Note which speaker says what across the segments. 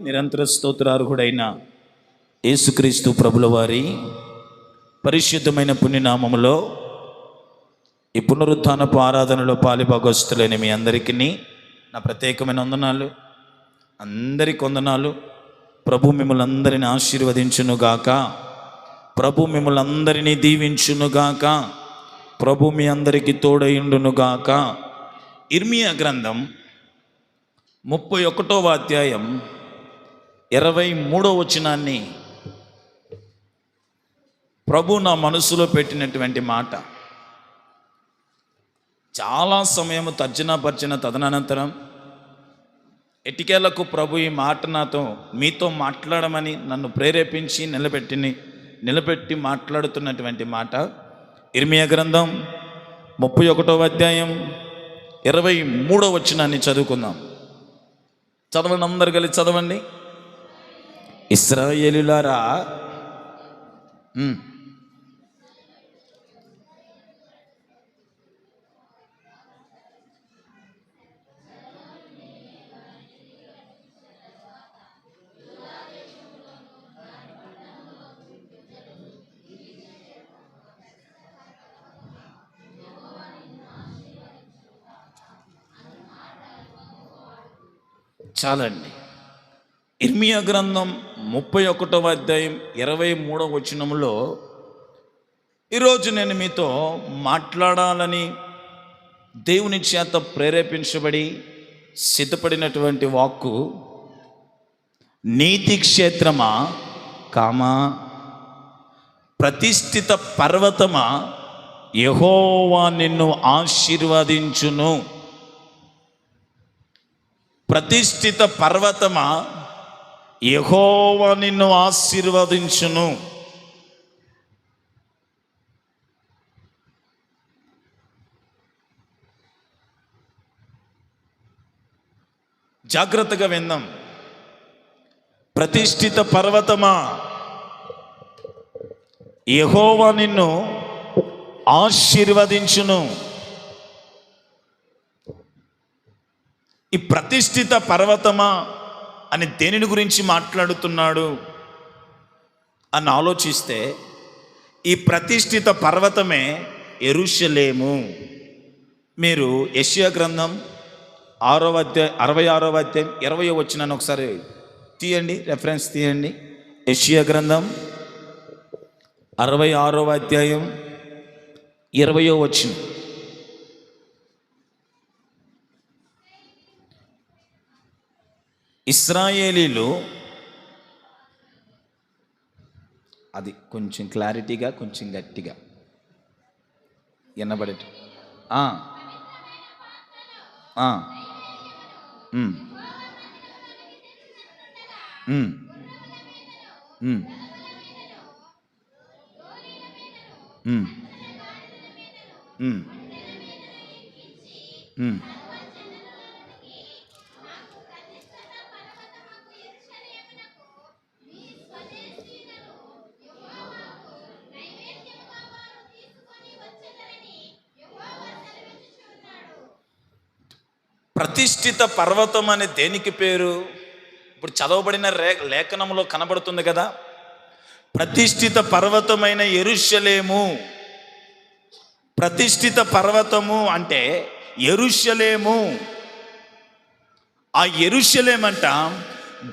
Speaker 1: నిరంతర స్తోత్రార్హుడైన యేసుక్రీస్తు ప్రభుల వారి పరిశుద్ధమైన పుణ్యనామములో ఈ పునరుత్థానపు ఆరాధనలో పాలిభాగస్తులైన మీ అందరికీ నా ప్రత్యేకమైన వందనాలు. అందరికి వందనాలు. ప్రభు మిమ్మల్ని అందరినీ ఆశీర్వదించునుగాక. ప్రభు మిమ్మల్ని అందరినీ దీవించునుగాక. ప్రభు మీ అందరికీ తోడయుండునుగాక. ఇర్మియా గ్రంథం 31వ అధ్యాయం 23వ వచనాన్ని ప్రభు నా మనసులో పెట్టినటువంటి మాట. చాలా సమయం తర్జన తదనంతరం ఎటికేలకు ప్రభు ఈ మాట మీతో మాట్లాడమని నన్ను ప్రేరేపించి నిలబెట్టి మాట్లాడుతున్నటువంటి మాట. ఇర్మియా గ్రంథం 31వ అధ్యాయం 23వ వచనాన్ని చదువుకుందాం. చదవండి, అందరు కలిసి చదవండి. ఇశ్రాయేలులారా, చాలండి. ఇర్మియా గ్రంథం 31వ అధ్యాయం 23వ వచనంలో ఈరోజు నేను మీతో మాట్లాడాలని దేవుని చేత ప్రేరేపించబడి సిద్ధపడినటువంటి వాక్కు, నీతి క్షేత్రమా కామా, ప్రతిష్ఠిత పర్వతమా, యెహోవా నిన్ను ఆశీర్వదించును. ప్రతిష్ఠిత పర్వతమా, యెహోవా నిన్ను ఆశీర్వదించును. జాగ్రత్తగా విందాం. ప్రతిష్ఠిత పర్వతమా, యెహోవా నిన్ను ఆశీర్వదించును. ఈ ప్రతిష్ఠిత పర్వతమా అని దేనిని గురించి మాట్లాడుతున్నాడు అని ఆలోచిస్తే, ఈ ప్రతిష్ఠిత పర్వతమే యెరూషలేము. మీరు యెషయా గ్రంథం 66వ అధ్యాయం 20వ వచనాన్ని ఒకసారి తీయండి, రెఫరెన్స్ తీయండి. యెషయా గ్రంథం 66వ అధ్యాయం 20వ వచనం. ఇశ్రాయేలీలు, అది కొంచెం క్లారిటీగా, కొంచెం గట్టిగా వినబడేట. ప్రతిష్ఠిత పర్వతం అనే దేనికి పేరు? ఇప్పుడు చదవబడిన లేఖనంలో కనబడుతుంది కదా. ప్రతిష్ఠిత పర్వతమైన యెరూషలేము. ప్రతిష్ఠిత పర్వతము అంటే యెరూషలేము. ఆ యెరూషలేం అంట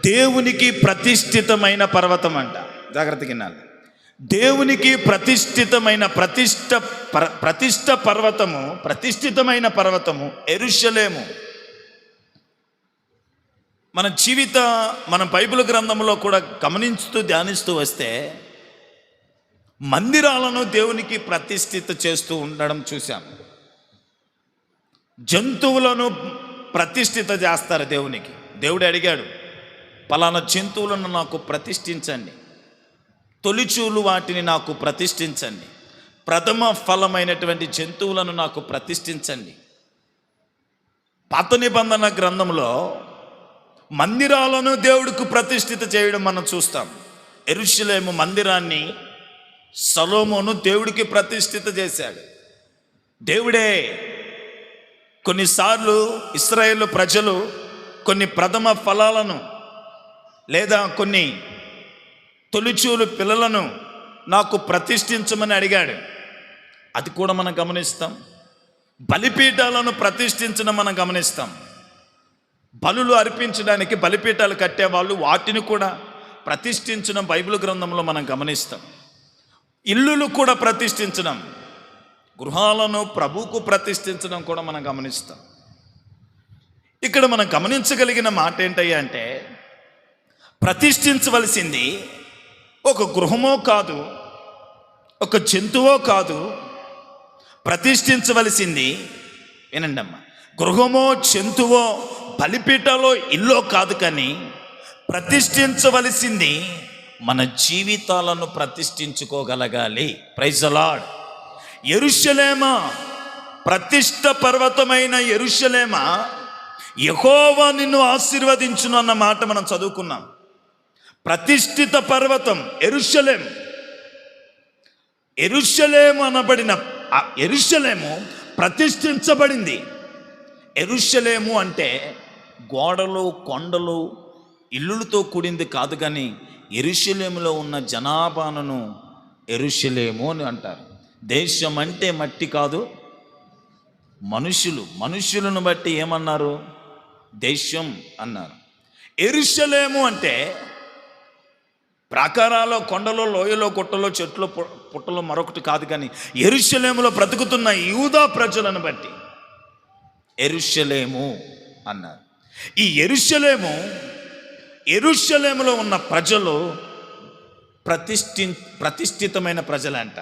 Speaker 1: దేవునికి ప్రతిష్ఠితమైన పర్వతం అంట. జాగ్రత్తగా వినాలి. దేవునికి ప్రతిష్ఠితమైన ప్రతిష్ఠితమైన పర్వతము యెరూషలేము. మన బైబిల్ గ్రంథంలో కూడా గమనించుతూ ధ్యానిస్తూ వస్తే, మందిరాలను దేవునికి ప్రతిష్ఠిత చేస్తూ ఉండడం చూశాం. జంతువులను ప్రతిష్ఠిత చేస్తారు దేవునికి. దేవుడు అడిగాడు, పలానా జంతువులను నాకు ప్రతిష్ఠించండి, తొలిచూలు వాటిని నాకు ప్రతిష్ఠించండి, ప్రథమ ఫలమైనటువంటి జంతువులను నాకు ప్రతిష్ఠించండి. పాత నిబంధన గ్రంథంలో మందిరాలను దేవుడికి ప్రతిష్ఠిత చేయడం మనం చూస్తాం. యెరూషలేము మందిరాన్ని సొలొమోను దేవుడికి ప్రతిష్ఠిత చేశాడు. దేవుడే కొన్నిసార్లు ఇశ్రాయేలు ప్రజలు కొన్ని ప్రథమ ఫలాలను లేదా కొన్ని తొలిచూలు పిల్లలను నాకు ప్రతిష్ఠించమని అడిగాడు. అది కూడా మనం గమనిస్తాం. బలిపీఠాలను ప్రతిష్ఠించడం మనం గమనిస్తాం. బలులు అర్పించడానికి బలిపీఠాలు కట్టేవాళ్ళు వాటిని కూడా ప్రతిష్ఠించడం బైబిల్ గ్రంథంలో మనం గమనిస్తాం. ఇల్లులు కూడా ప్రతిష్ఠించడం, గృహాలను ప్రభువుకు ప్రతిష్ఠించడం కూడా మనం గమనిస్తాం. ఇక్కడ మనం గమనించగలిగిన మాట ఏంటయ్యా అంటే, ప్రతిష్ఠించవలసింది ఒక గృహమో కాదు, ఒక జంతువో కాదు. ప్రతిష్ఠించవలసింది, వినండి అమ్మా, గృహమో జంతువో బలిపీఠలో ఇల్లో కాదు, కానీ ప్రతిష్ఠించవలసింది మన జీవితాలను ప్రతిష్ఠించుకోగలగాలి. Praise the Lord. యెరూషలేమా, ప్రతిష్ఠ పర్వతమైన యెరూషలేమా, యెహోవా నిన్ను ఆశీర్వదించును అన్న మాట మనం చదువుకున్నాం. ప్రతిష్ఠిత పర్వతం యెరూషలేం. యెరూషలేము అనబడిన యెరూషలేము ప్రతిష్ఠించబడింది. యెరూషలేము అంటే గోడలు, కొండలు, ఇల్లులతో కూడింది కాదు, కానీ యెరూషలేములో ఉన్న జనాభాను యెరూషలేము అని అంటారు. దేశం అంటే మట్టి కాదు, మనుషులను బట్టి ఏమన్నారు? దేశం అన్నారు. యెరూషలేము అంటే ప్రాకారాలో, కొండలో, లోయలో, గుట్టలో, చెట్లు, పుట్టలో మరొకటి కాదు, కానీ యెరూషలేములో బ్రతుకుతున్న యూదా ప్రజలను బట్టి యెరూషలేము అన్నారు. ఈ యెరూషలేములో ఉన్న ప్రజలు ప్రతిష్ఠితమైన ప్రజలంట.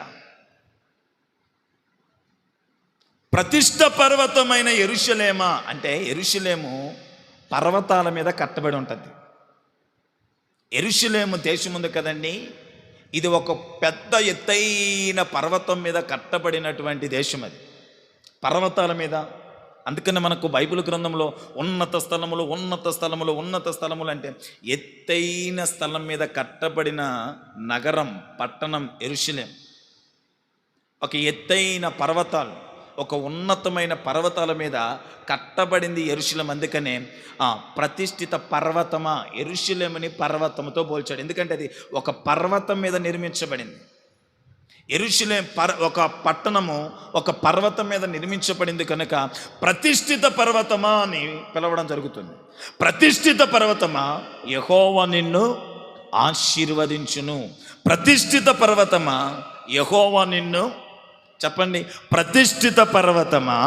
Speaker 1: ప్రతిష్ఠ పర్వతమైన యెరూషలేమా అంటే, యెరూషలేము పర్వతాల మీద కట్టబడి ఉంటుంది. యెరూషలేము దేశం ఉంది కదండి, ఇది ఒక పెద్ద ఎత్తైన పర్వతం మీద కట్టబడినటువంటి దేశం. అది పర్వతాల మీద. అందుకని మనకు బైబిల్ గ్రంథంలో ఉన్నత స్థలములు అంటే ఎత్తైన స్థలం మీద కట్టబడిన నగరం, పట్టణం యెరూషలేం. ఒక ఎత్తైన పర్వతాలు, ఒక ఉన్నతమైన పర్వతాల మీద కట్టబడింది యెరూషలేం. అందుకనే ప్రతిష్ఠిత పర్వతమా, యెరూషలేముని పర్వతంతో పోల్చాడు. ఎందుకంటే అది ఒక పర్వతం మీద నిర్మించబడింది. యెరూషలేం ఒక పట్టణము ఒక పర్వతం మీద నిర్మించబడింది కనుక ప్రతిష్ఠిత పర్వతమా అని పిలవడం జరుగుతుంది. ప్రతిష్ఠిత పర్వతమా, యెహోవా నిన్ను ఆశీర్వదించును. ప్రతిష్ఠిత పర్వతమా, యెహోవా నిన్ను, చెప్పండి, ప్రతిష్ఠిత పర్వతమా,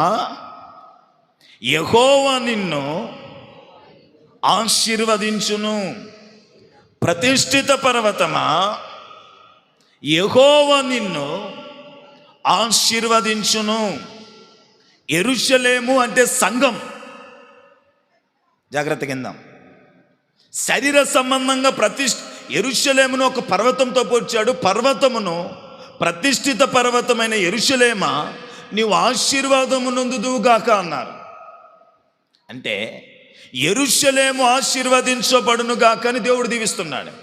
Speaker 1: యెహోవా నిన్ను ఆశీర్వదించును. ప్రతిష్ఠిత పర్వతమా, యెహోవా నిన్ను ఆశీర్వదించును. యెరూషలేము అంటే సంఘం. జాగ్రత్త కిందాం. శరీర సంబంధంగా యెరూషలేమును ఒక పర్వతంతో పోల్చాడు. పర్వతమును, ప్రతిష్ఠిత పర్వతమైన యెరూషలేమా, నీవు ఆశీర్వాదము నొందుదువుగాక అన్నారు. అంటే యెరూషలేము ఆశీర్వదించబడును గాక అని దేవుడు దీవిస్తున్నాడు.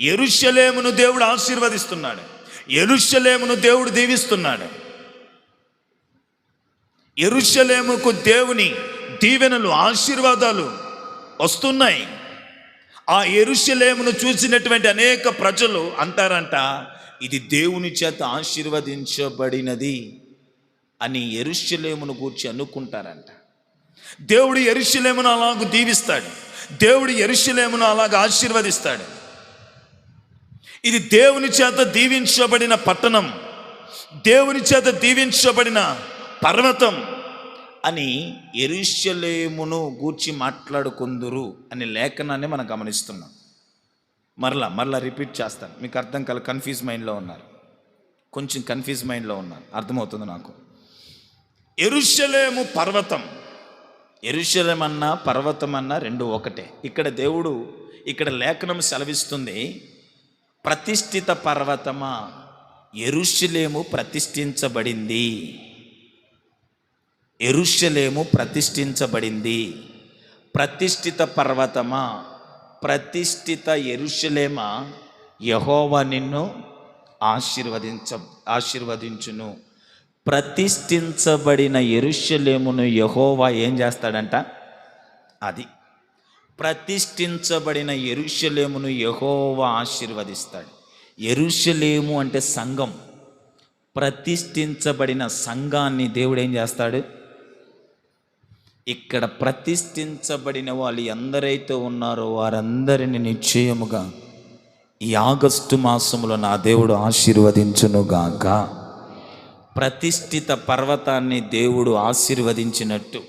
Speaker 1: యెరూషలేమును దేవుడు ఆశీర్వదిస్తున్నాడు. యెరూషలేమును దేవుడు దీవిస్తున్నాడు. యెరూషలేముకు దేవుని దీవెనలు, ఆశీర్వాదాలు వస్తున్నాయి. ఆ యెరూషలేమును చూసినటువంటి అనేక ప్రజలు అంటారంట, ఇది దేవుని చేత ఆశీర్వదించబడినది అని యెరూషలేమును గూర్చి అనుకుంటారంట. దేవుడు యెరూషలేమును అలాగ దీవిస్తాడు. దేవుడు యెరూషలేమును అలాగ ఆశీర్వదిస్తాడు. ఇది దేవుని చేత దీవించబడిన పట్టణం, దేవుని చేత దీవించబడిన పర్వతం అని యెరూషలేమును గూర్చి మాట్లాడుకుందురు అనే లేఖనాన్ని మనం గమనిస్తున్నాం. మరలా రిపీట్ చేస్తాను, మీకు అర్థం కాల. కన్ఫ్యూజ్ మైండ్లో ఉన్నారు, కొంచెం కన్ఫ్యూజ్ మైండ్లో ఉన్నారు, అర్థమవుతుంది నాకు. యెరూషలేము పర్వతం, యెరూషలేం అన్నా పర్వతం అన్నా రెండు ఒకటే. ఇక్కడ లేఖనం సెలవిస్తుంది, ప్రతిష్ఠిత పర్వతమా, యెరూషలేము ప్రతిష్ఠించబడింది. యెరూషలేము ప్రతిష్ఠించబడింది. ప్రతిష్ఠిత పర్వతమా, ప్రతిష్ఠిత యెరూషలేమా, యెహోవా నిన్ను ఆశీర్వదించును. ప్రతిష్ఠించబడిన యెరూషలేమును యెహోవా ఏం చేస్తాడంట? అది ప్రతిష్ఠించబడిన యెరూషలేమును యెహోవా ఆశీర్వదిస్తాడు. యెరూషలేము అంటే సంఘం. ప్రతిష్ఠించబడిన సంఘాన్ని దేవుడు ఏం చేస్తాడు? ఇక్కడ ప్రతిష్ఠించబడిన వాళ్ళు ఎందరైతే ఉన్నారో వారందరిని నిశ్చయముగా ఈ ఆగస్టు మాసంలో నా దేవుడు ఆశీర్వదించునుగాక. ప్రతిష్ఠిత పర్వతాన్ని దేవుడు ఆశీర్వదించినట్టు,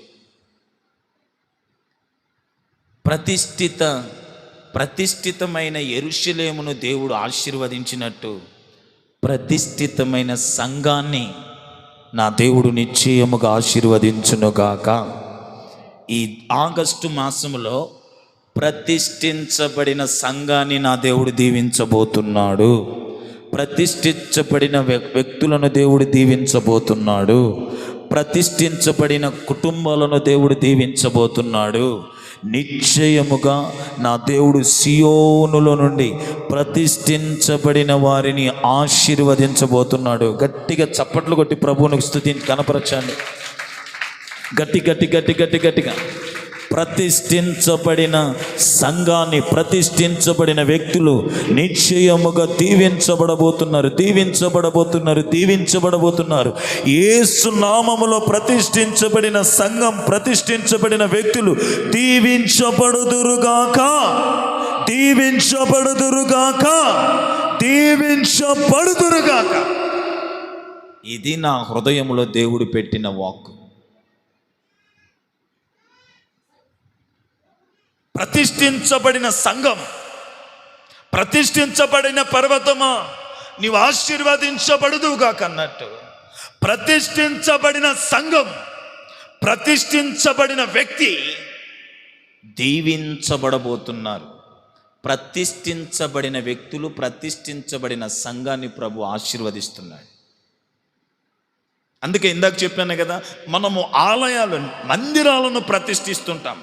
Speaker 1: ప్రతిష్ఠితమైన యెరూషలేమును దేవుడు ఆశీర్వదించినట్టు, ప్రతిష్ఠితమైన సంఘాన్ని నా దేవుడు నిశ్చయముగా ఆశీర్వదించునుగాక. ఈ ఆగస్టు మాసంలో ప్రతిష్ఠించబడిన సంఘాన్ని నా దేవుడు దీవించబోతున్నాడు. ప్రతిష్ఠించబడిన వ్యక్తులను దేవుడు దీవించబోతున్నాడు. ప్రతిష్ఠించబడిన కుటుంబాలను దేవుడు దీవించబోతున్నాడు. నిశ్చయముగా నా దేవుడు సియోనులో నుండి ప్రతిష్ఠించబడిన వారిని ఆశీర్వదించబోతున్నాడు. గట్టిగా చప్పట్లు కొట్టి ప్రభువునికి స్తుతిని కనపరచండి. గట్టిగా ప్రతిష్ఠించబడిన సంఘాన్ని, ప్రతిష్ఠించబడిన వ్యక్తులు నిశ్చయముగా దీవించబడబోతున్నారు. యేసు నామములో ప్రతిష్ఠించబడిన సంఘం, ప్రతిష్ఠించబడిన వ్యక్తులు దీవించబడుదురుగాక. ఇది నా హృదయంలో దేవుడు పెట్టిన వాక్కు. ప్రతిష్ఠించబడిన సంఘం, ప్రతిష్ఠించబడిన పర్వతమా నీవు ఆశీర్వదించబడుదువుగాక అన్నట్టు, ప్రతిష్ఠించబడిన సంఘం, ప్రతిష్ఠించబడిన వ్యక్తి దీవించబడబోతున్నారు. ప్రతిష్ఠించబడిన వ్యక్తులు, ప్రతిష్ఠించబడిన సంఘాన్ని ప్రభు ఆశీర్వదిస్తున్నాడు. అందుకే ఇందాక చెప్పాను కదా, మనము ఆలయాలను, మందిరాలను ప్రతిష్ఠిస్తుంటాం.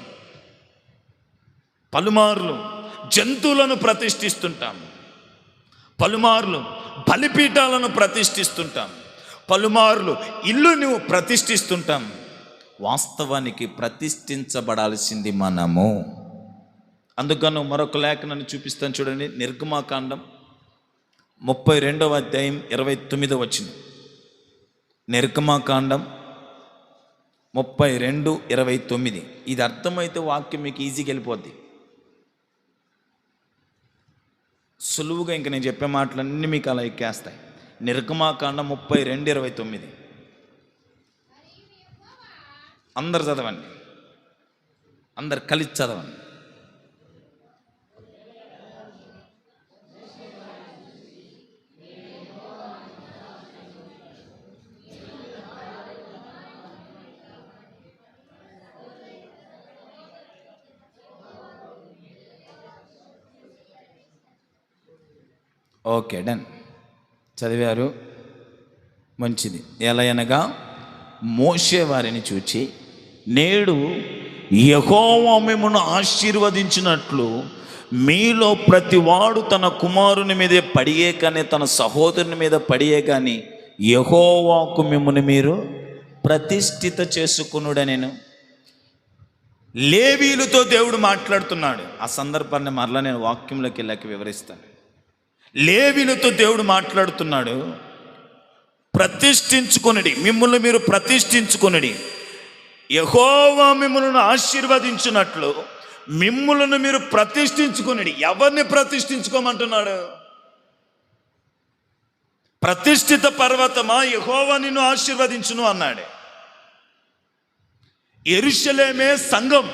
Speaker 1: పలుమార్లు జంతువులను ప్రతిష్ఠిస్తుంటాం, పలుమార్లు బలిపీఠాలను ప్రతిష్ఠిస్తుంటాం, పలుమార్లు ఇల్లును ప్రతిష్ఠిస్తుంటాం. వాస్తవానికి ప్రతిష్ఠించబడాల్సింది మనము. అందుకను మరొక లేఖనాన్ని చూపిస్తాను చూడండి. నిర్గమాకాండం 32వ అధ్యాయం 29వ వచనం. నిర్గమాకాండం 32:29. ఇది అర్థమైతే వాక్యం మీకు ఈజీగా వెళ్ళిపోద్ది. సులువుగా ఇంక నేను చెప్పే మాటలన్నీ మీకు అలా ఎక్కేస్తాయి. నిర్గమాకాండం 32:29. అందరు చదవండి, అందరు కలిసి చదవండి. Okay, done. చదివారు, మంచిది. ఎలా అనగా, మోషే వారిని చూచి, నేడు యెహోవా మిమ్మును ఆశీర్వదించినట్లు మీలో ప్రతివాడు తన కుమారుని మీదే పడియే కానీ, తన సహోదరుని మీద పడియే కానీ యెహోవాకు మిమ్మును మీరు ప్రతిష్ఠిత చేసుకునుడనెను. లేవీయులతో దేవుడు మాట్లాడుతున్నాడు. ఆ సందర్భాన్ని మరలా నేను వాక్యంలోకి వెళ్ళాక వివరిస్తాను. లేవీయులతో దేవుడు మాట్లాడుతున్నాడు. ప్రతిష్ఠించుకొనుడి, మిమ్మల్ని మీరు ప్రతిష్ఠించుకొనుడి. యెహోవా మిమ్మల్ని ఆశీర్వదించినట్లు మిమ్మల్ని మీరు ప్రతిష్ఠించుకొనుడి. ఎవరిని ప్రతిష్ఠించుకోమంటున్నాడు? ప్రతిష్ఠిత పర్వతమా, యెహోవా నిన్ను ఆశీర్వదించును అన్నాడు. యెరూషలేమే సంఘం.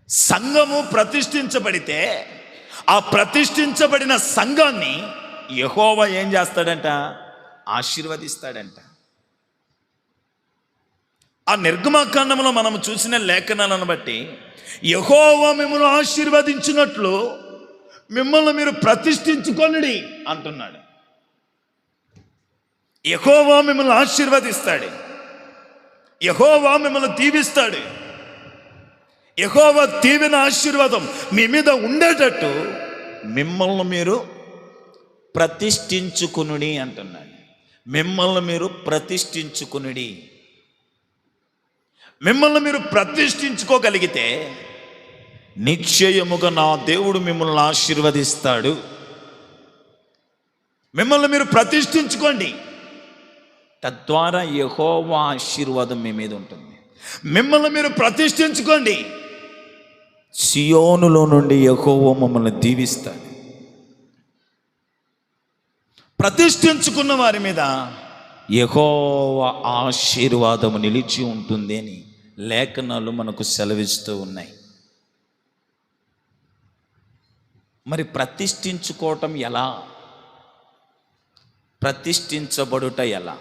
Speaker 1: సంఘము ప్రతిష్ఠించబడితే ఆ ప్రతిష్ఠించబడిన సంఘాన్ని యెహోవా ఏం చేస్తాడంట? ఆశీర్వదిస్తాడంట. ఆ నిర్గమాకాండంలో మనం చూసిన లేఖనాలను బట్టి యెహోవా మిమ్మల్ని ఆశీర్వదించినట్లు మిమ్మల్ని మీరు ప్రతిష్ఠించుకొనుడి అంటున్నాడు. యెహోవా మిమ్మల్ని ఆశీర్వదిస్తాడు, యెహోవా మిమ్మల్ని దీవిస్తాడు. యెహోవా దీవెన, ఆశీర్వాదం మీ మీద ఉండేటట్టు మిమ్మల్ని మీరు ప్రతిష్ఠించుకునుడి అంటున్నాడు. మిమ్మల్ని మీరు ప్రతిష్ఠించుకునుడి. మిమ్మల్ని మీరు ప్రతిష్ఠించుకోగలిగితే నిశ్చయముగా నా దేవుడు మిమ్మల్ని ఆశీర్వదిస్తాడు. మిమ్మల్ని మీరు ప్రతిష్ఠించుకోండి, తద్వారా యెహోవా ఆశీర్వాదం మీ మీద ఉంటుంది. మిమ్మల్ని మీరు ప్రతిష్ఠించుకోండి, సియోనులో నుండి యెహోవా మమ్మల్ని దీవిస్తాడు. ప్రతిష్ఠించుకున్న వారి మీద యెహోవా ఆశీర్వాదము నిలిచి ఉంటుంది అని లేఖనాలు మనకు సెలవిస్తూ ఉన్నాయి. మరి ప్రతిష్ఠించుకోవటం ఎలా? ప్రతిష్ఠించబడుట ఎలా?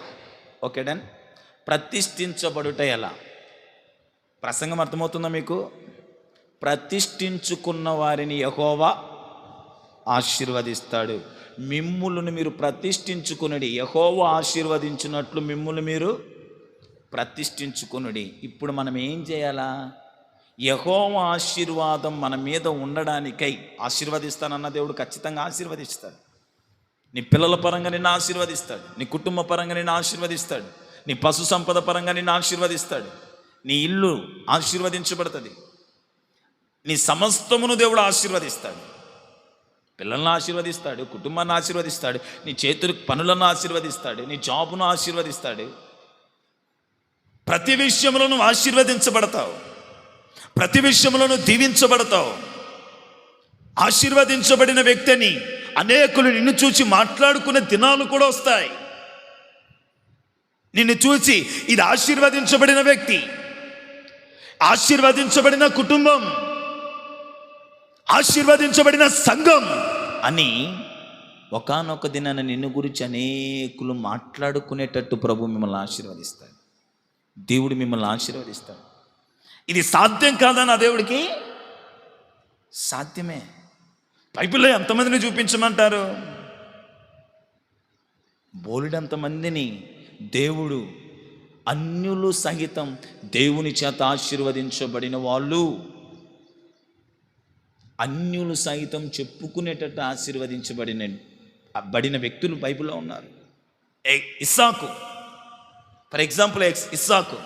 Speaker 1: Okay done. ప్రతిష్ఠించబడుట ఎలా? ప్రసంగం అర్థమవుతుందా మీకు? ప్రతిష్ఠించుకున్న వారిని యెహోవా ఆశీర్వదిస్తాడు. మిమ్ములను మీరు ప్రతిష్ఠించుకునుడి, యెహోవా ఆశీర్వదించినట్లు మిమ్ములు మీరు ప్రతిష్ఠించుకునుడి. ఇప్పుడు మనం ఏం చేయాలా? యెహోవా ఆశీర్వాదం మన మీద ఉండడానికై, ఆశీర్వదిస్తానన్న దేవుడు ఖచ్చితంగా ఆశీర్వదిస్తాడు. నీ పిల్లల పరంగా నిన్ను ఆశీర్వదిస్తాడు, నీ కుటుంబ పరంగా నిన్ను ఆశీర్వదిస్తాడు, నీ పశు సంపద పరంగా నిన్ను ఆశీర్వదిస్తాడు, నీ ఇల్లు ఆశీర్వదించబడుతుంది, నీ సమస్తమును దేవుడు ఆశీర్వదిస్తాడు. పిల్లలను ఆశీర్వదిస్తాడు, కుటుంబాన్ని ఆశీర్వదిస్తాడు, నీ చేతులకు పనులను ఆశీర్వదిస్తాడు, నీ జాబును ఆశీర్వదిస్తాడు. ప్రతి విషయంలోనూ ఆశీర్వదించబడతావు, ప్రతి విషయంలోనూ దీవించబడతావు. ఆశీర్వదించబడిన వ్యక్తిని అనేకులు నిన్ను చూసి మాట్లాడుకునే దినాలు కూడా వస్తాయి. నిన్ను చూసి ఇది ఆశీర్వదించబడిన వ్యక్తి, ఆశీర్వదించబడిన కుటుంబం, ఆశీర్వదించబడిన సంఘం అని ఒకానొక దినాన నిన్ను గురించి అనేకులు మాట్లాడుకునేటట్టు ప్రభు మిమ్మల్ని ఆశీర్వదిస్తాడు. దేవుడు మిమ్మల్ని ఆశీర్వదిస్తాడు. ఇది సాధ్యం కాదా? నా దేవుడికి సాధ్యమే. బైబిల్లో ఎంతమందిని చూపించమంటారు? బోలెడంతమందిని దేవుడు, అన్యులు సహితం దేవుని చేత ఆశీర్వదించబడిన వాళ్ళు, అన్యులు సైతం చెప్పుకునేటట్టు ఆశీర్వదించబడిన వ్యక్తులు బైబిల్లో ఉన్నారు. ఇస్సాకు, ఫర్ ఎగ్జాంపుల్, ఇస్సాకు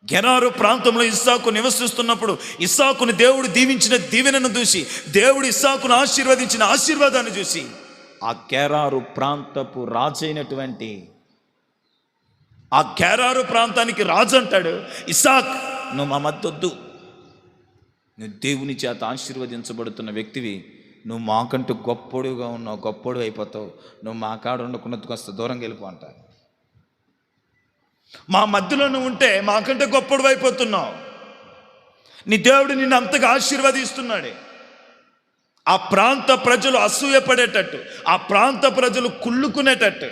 Speaker 1: గెరారు ప్రాంతంలో ఇస్సాకు నివసిస్తున్నప్పుడు ఇస్సాకుని దేవుడు దీవించిన దీవెనను చూసి, దేవుడు ఇస్సాకును ఆశీర్వదించిన ఆశీర్వాదాన్ని చూసి, ఆ గెరారు ప్రాంతపు రాజైనటువంటి, ఆ గెరారు ప్రాంతానికి రాజు అంటాడు, ఇస్సాక్ నువ్వు మా మద్దొద్దు, నువ్వు దేవుని చేత ఆశీర్వదించబడుతున్న వ్యక్తివి, నువ్వు మాకంటూ గొప్పడుగా ఉన్నావు, గొప్పడు అయిపోతావు, నువ్వు మా కాడ ఉండకున్నది కాస్త దూరంగా వెళ్ళిపో అంటారు. మా మధ్యలో నువ్వు ఉంటే మాకంటే గొప్పడు అయిపోతున్నావు. నీ దేవుడు నిన్ను అంతగా ఆశీర్వదిస్తున్నాడు. ఆ ప్రాంత ప్రజలు అసూయపడేటట్టు, ఆ ప్రాంత ప్రజలు కుళ్ళుకునేటట్టు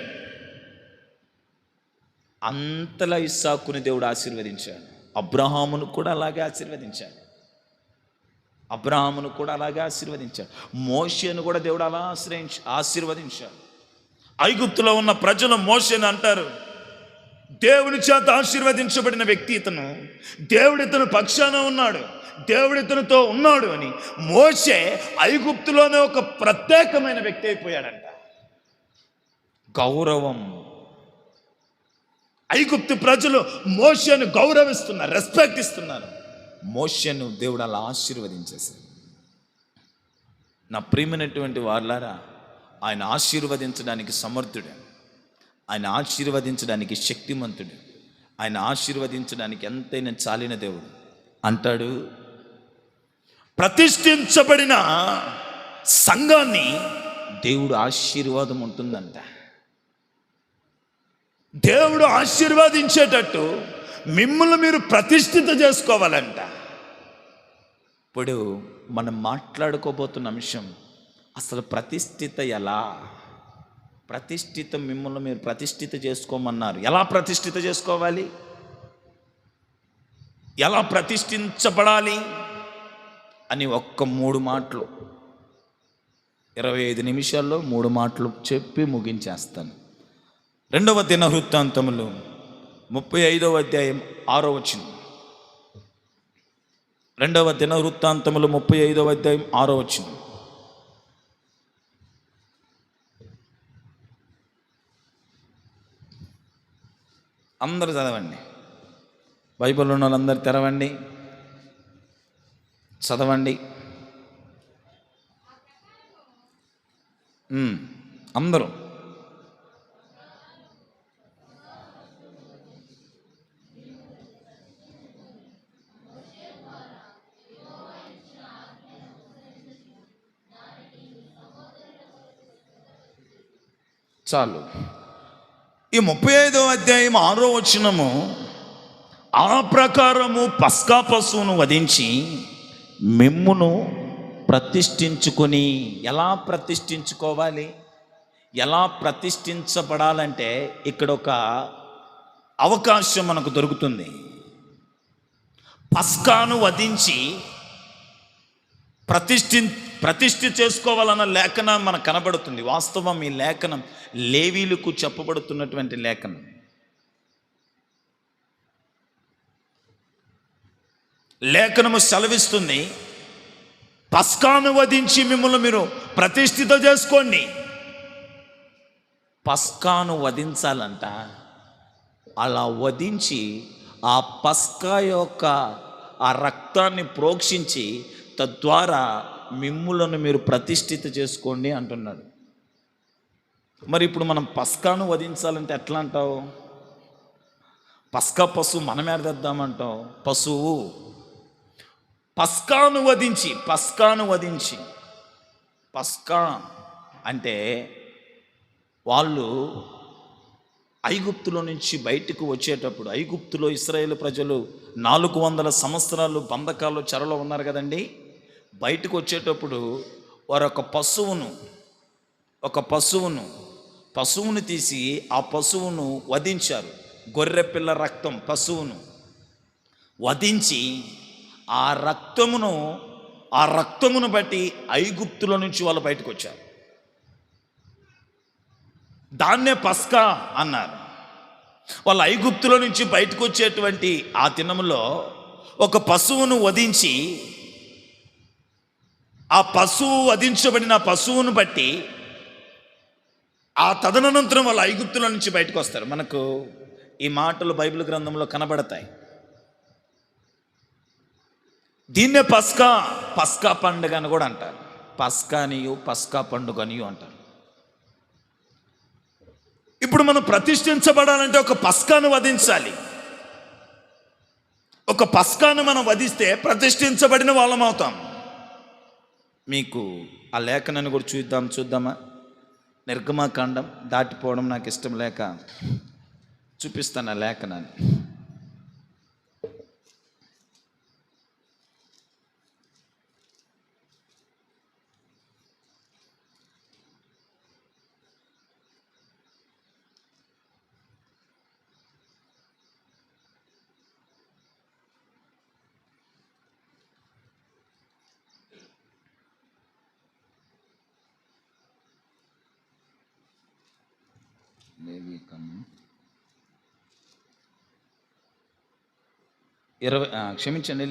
Speaker 1: అంతలా ఇస్సాకుని దేవుడు ఆశీర్వదించాడు. అబ్రహామును కూడా అలాగే ఆశీర్వదించాడు. అబ్రహామును కూడా అలాగే ఆశీర్వదించాడు. మోషేను కూడా దేవుడు అలా ఆశీర్వదించాడు. ఐగుప్తులో ఉన్న ప్రజలు మోషేను అంటారు, దేవుని చేత ఆశీర్వదించబడిన వ్యక్తి ఇతను, దేవుడు ఇతను పక్షాన ఉన్నాడు, దేవుడు ఇతనితో ఉన్నాడు అని. మోషే ఐగుప్తులోనే ఒక ప్రత్యేకమైన వ్యక్తి అయిపోయాడంట. గౌరవం. ఐగుప్తు ప్రజలు మోషేను గౌరవిస్తున్నారు, రెస్పెక్ట్ ఇస్తున్నారు. మోషేను దేవుడు అలా ఆశీర్వదించేశాడు. నా ప్రియమైనటువంటి వారలారా, ఆయన ఆశీర్వదించడానికి సమర్థుడు, ఆయన ఆశీర్వదించడానికి శక్తిమంతుడు, ఆయన ఆశీర్వదించడానికి ఎంతైనా చాలిన దేవుడు. అంటాడు, ప్రతిష్ఠించబడిన సంఘాన్ని దేవుడు ఆశీర్వాదం ఉంటుందంట. దేవుడు ఆశీర్వదించేటట్టు మిమ్మల్ని మీరు ప్రతిష్ఠిత చేసుకోవాలంట. ఇప్పుడు మనం మాట్లాడుకోబోతున్న అంశం అసలు ప్రతిష్ఠిత ఎలా? ప్రతిష్ఠిత, మిమ్మల్ని మీరు ప్రతిష్ఠిత చేసుకోమన్నారు. ఎలా ప్రతిష్ఠిత చేసుకోవాలి? ఎలా ప్రతిష్ఠించబడాలి అని ఒక్క 3 మాటలు, 25 నిమిషాల్లో 3 మాటలు చెప్పి ముగించేస్తాను. 2వ దినవృత్తాంతములు 35వ అధ్యాయం 6వ వచనం. 2వ దినవృత్తాంతములు 35వ అధ్యాయం 6వ వచనం. అందరూ చదవండి. బైబిల్ ఉన్న వాళ్ళందరూ తెరవండి, చదవండి. అందరూ. చాలు. ఈ 35వ అధ్యాయం 6వ వచనము, ఆ ప్రకారము పస్కా పశువును వధించి మిమ్మును ప్రతిష్ఠించుకొని. ఎలా ప్రతిష్ఠించుకోవాలి, ఎలా ప్రతిష్ఠించబడాలంటే ఇక్కడ ఒక అవకాశం మనకు దొరుకుతుంది. పస్కాను వధించి ప్రతిష్ఠ చేసుకోవాలన్న లేఖనం మనకు కనబడుతుంది. వాస్తవం ఈ లేఖనం లేవీలకు చెప్పబడుతున్నటువంటి లేఖనం. లేఖనము సెలవిస్తుంది, పస్కాను వధించి మిమ్మల్ని మీరు ప్రతిష్ఠిత చేసుకోండి. పస్కాను వధించాలంట. అలా వధించి ఆ పస్కా యొక్క ఆ రక్తాన్ని ప్రోక్షించి తద్వారా మిమ్ములను మీరు ప్రతిష్ఠిత చేసుకోండి అంటున్నాడు. మరి ఇప్పుడు మనం పస్కాను వధించాలంటే ఎట్లా అంటావు? పస్కా పశువు మనం ఏర్దేద్దామంటావు? పశువు పస్కాను వధించి పస్కా అంటే వాళ్ళు ఐగుప్తులో నుంచి బయటకు వచ్చేటప్పుడు, ఐగుప్తులో ఇశ్రాయేలు ప్రజలు 400 సంవత్సరాలు బంధకాలు చెరలో ఉన్నారు కదండి. బయటకు వచ్చేటప్పుడు వారు ఒక పశువును తీసి ఆ పశువును వధించారు. గొర్రెపిల్ల రక్తం పశువును వధించి ఆ రక్తమును బట్టి ఐగుప్తులో నుంచి వాళ్ళు బయటకు వచ్చారు. దాన్నే పస్కా అన్నారు. వాళ్ళు ఐగుప్తులో నుంచి బయటకు వచ్చేటువంటి ఆ దినములో ఒక పశువును వధించి, ఆ పశువు వధించబడిన పశువును బట్టి ఆ తదనంతరం వాళ్ళు ఐగుప్తుల నుంచి బయటకు వస్తారు. మనకు ఈ మాటలు బైబిల్ గ్రంథంలో కనబడతాయి. దీన్నే పస్కా పండుగ అని కూడా అంటారు. పస్కా పండుగ అనియు అంటారు. ఇప్పుడు మనం ప్రతిష్ఠించబడాలంటే ఒక పస్కాను వధించాలి. ఒక పస్కాను మనం వధిస్తే ప్రతిష్ఠించబడిన వాళ్ళం అవుతాం. మీకు ఆ లేఖనాన్ని కూడా చూద్దామా? నిర్గమాకాండం దాటిపోవడం నాకు ఇష్టం లేక చూపిస్తాను ఆ లేఖనాన్ని.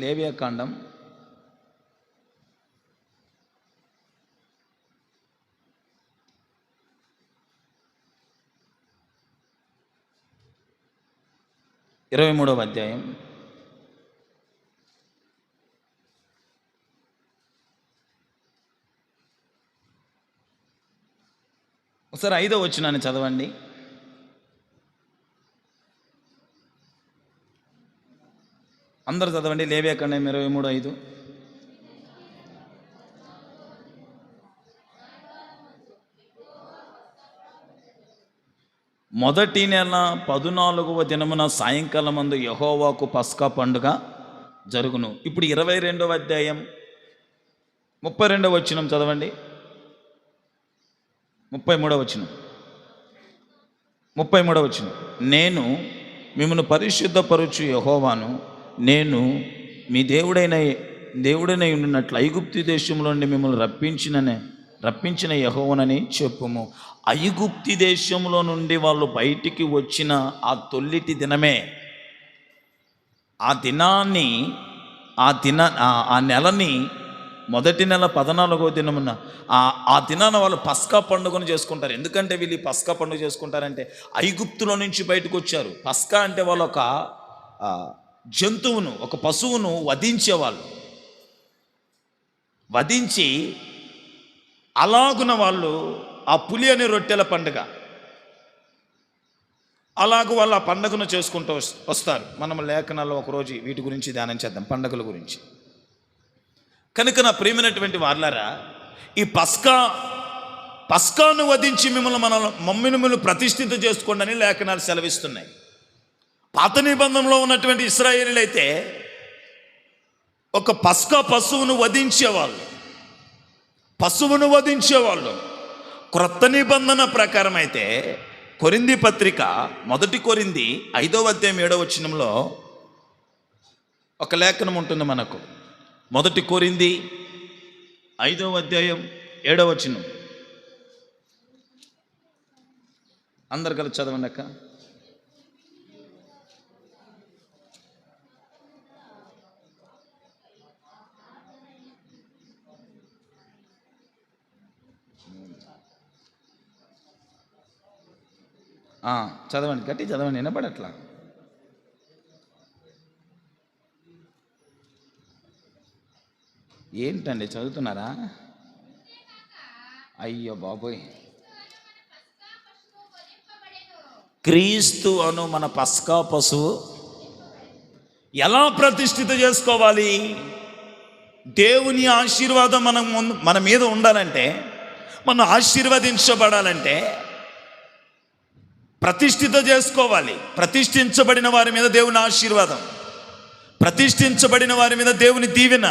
Speaker 1: లేవియాకాండం 23వ అధ్యాయం 5వ వచనాన్ని చదవండి. అందరూ చదవండి. లేవియాకాండం 23:5. మొదటి నెల 14వ దినమున సాయంకాలం మందు యెహోవాకు పస్కా పండుగ జరుగును. ఇప్పుడు 22వ అధ్యాయం 32వ వచనం చదవండి. 33వ వచనం. నేను మిమ్మల్ని పరిశుద్ధపరచు యెహోవాను, నేను మీ దేవుడైన ఉన్నట్లు ఐగుప్తు దేశంలో నుండి మిమ్మల్ని రప్పించిన యెహోవానని చెప్పుము. ఐగుప్తు దేశంలో నుండి వాళ్ళు బయటికి వచ్చిన ఆ తొల్లిటి దినమే, ఆ నెలని మొదటి నెల 14వ దినమున ఆ దినాన వాళ్ళు పస్కా పండుగను చేసుకుంటారు. ఎందుకంటే వీళ్ళు ఈ పస్కా పండుగ చేసుకుంటారంటే ఐగుప్తులో నుంచి బయటకు వచ్చారు. పస్కా అంటే వాళ్ళు ఒక జంతువును, ఒక పశువును వధించేవాళ్ళు. వధించి అలాగున వాళ్ళు ఆ పులి అనే రొట్టెల పండుగ అలాగూ వాళ్ళు ఆ పండుగను చేసుకుంటూ వస్తారు. మనం లేఖనాల్లో ఒకరోజు వీటి గురించి ధ్యానం చేద్దాం, పండుగల గురించి. కనుక నా ప్రియమైనటువంటి వారలారా, ఈ పస్కాను వధించి మిమ్మల్ని ప్రతిష్ఠిత చేసుకోండి అని లేఖనాలు సెలవిస్తున్నాయి. పాత నిబంధనలో ఉన్నటువంటి ఇశ్రాయేలీయులు అయితే ఒక పస్కా పశువును వధించేవాళ్ళు. క్రొత్త నిబంధన ప్రకారం అయితే కొరింథీ పత్రిక 1 కొరింథీ 5వ అధ్యాయం 7వ వచనంలో ఒక లేఖనం ఉంటుంది మనకు. 1 కొరింథీ 5వ అధ్యాయం 7వ వచనం. అందరు కలిసి చదవండి అక్క. చదవండి, గట్టి చదవండి, వినపడట్లా. ఏంటండి చదువుతున్నారా? అయ్యో బాబోయ్. క్రీస్తు అను మన పస్కా పశువు ఎలా ప్రతిష్ఠిత చేసుకోవాలి? దేవుని ఆశీర్వాదం మన మీద ఉండాలంటే, మనం ఆశీర్వదించబడాలంటే ప్రతిష్ఠిత చేసుకోవాలి. ప్రతిష్ఠించబడిన వారి మీద దేవుని ఆశీర్వాదం, ప్రతిష్ఠించబడిన వారి మీద దేవుని దీవెన,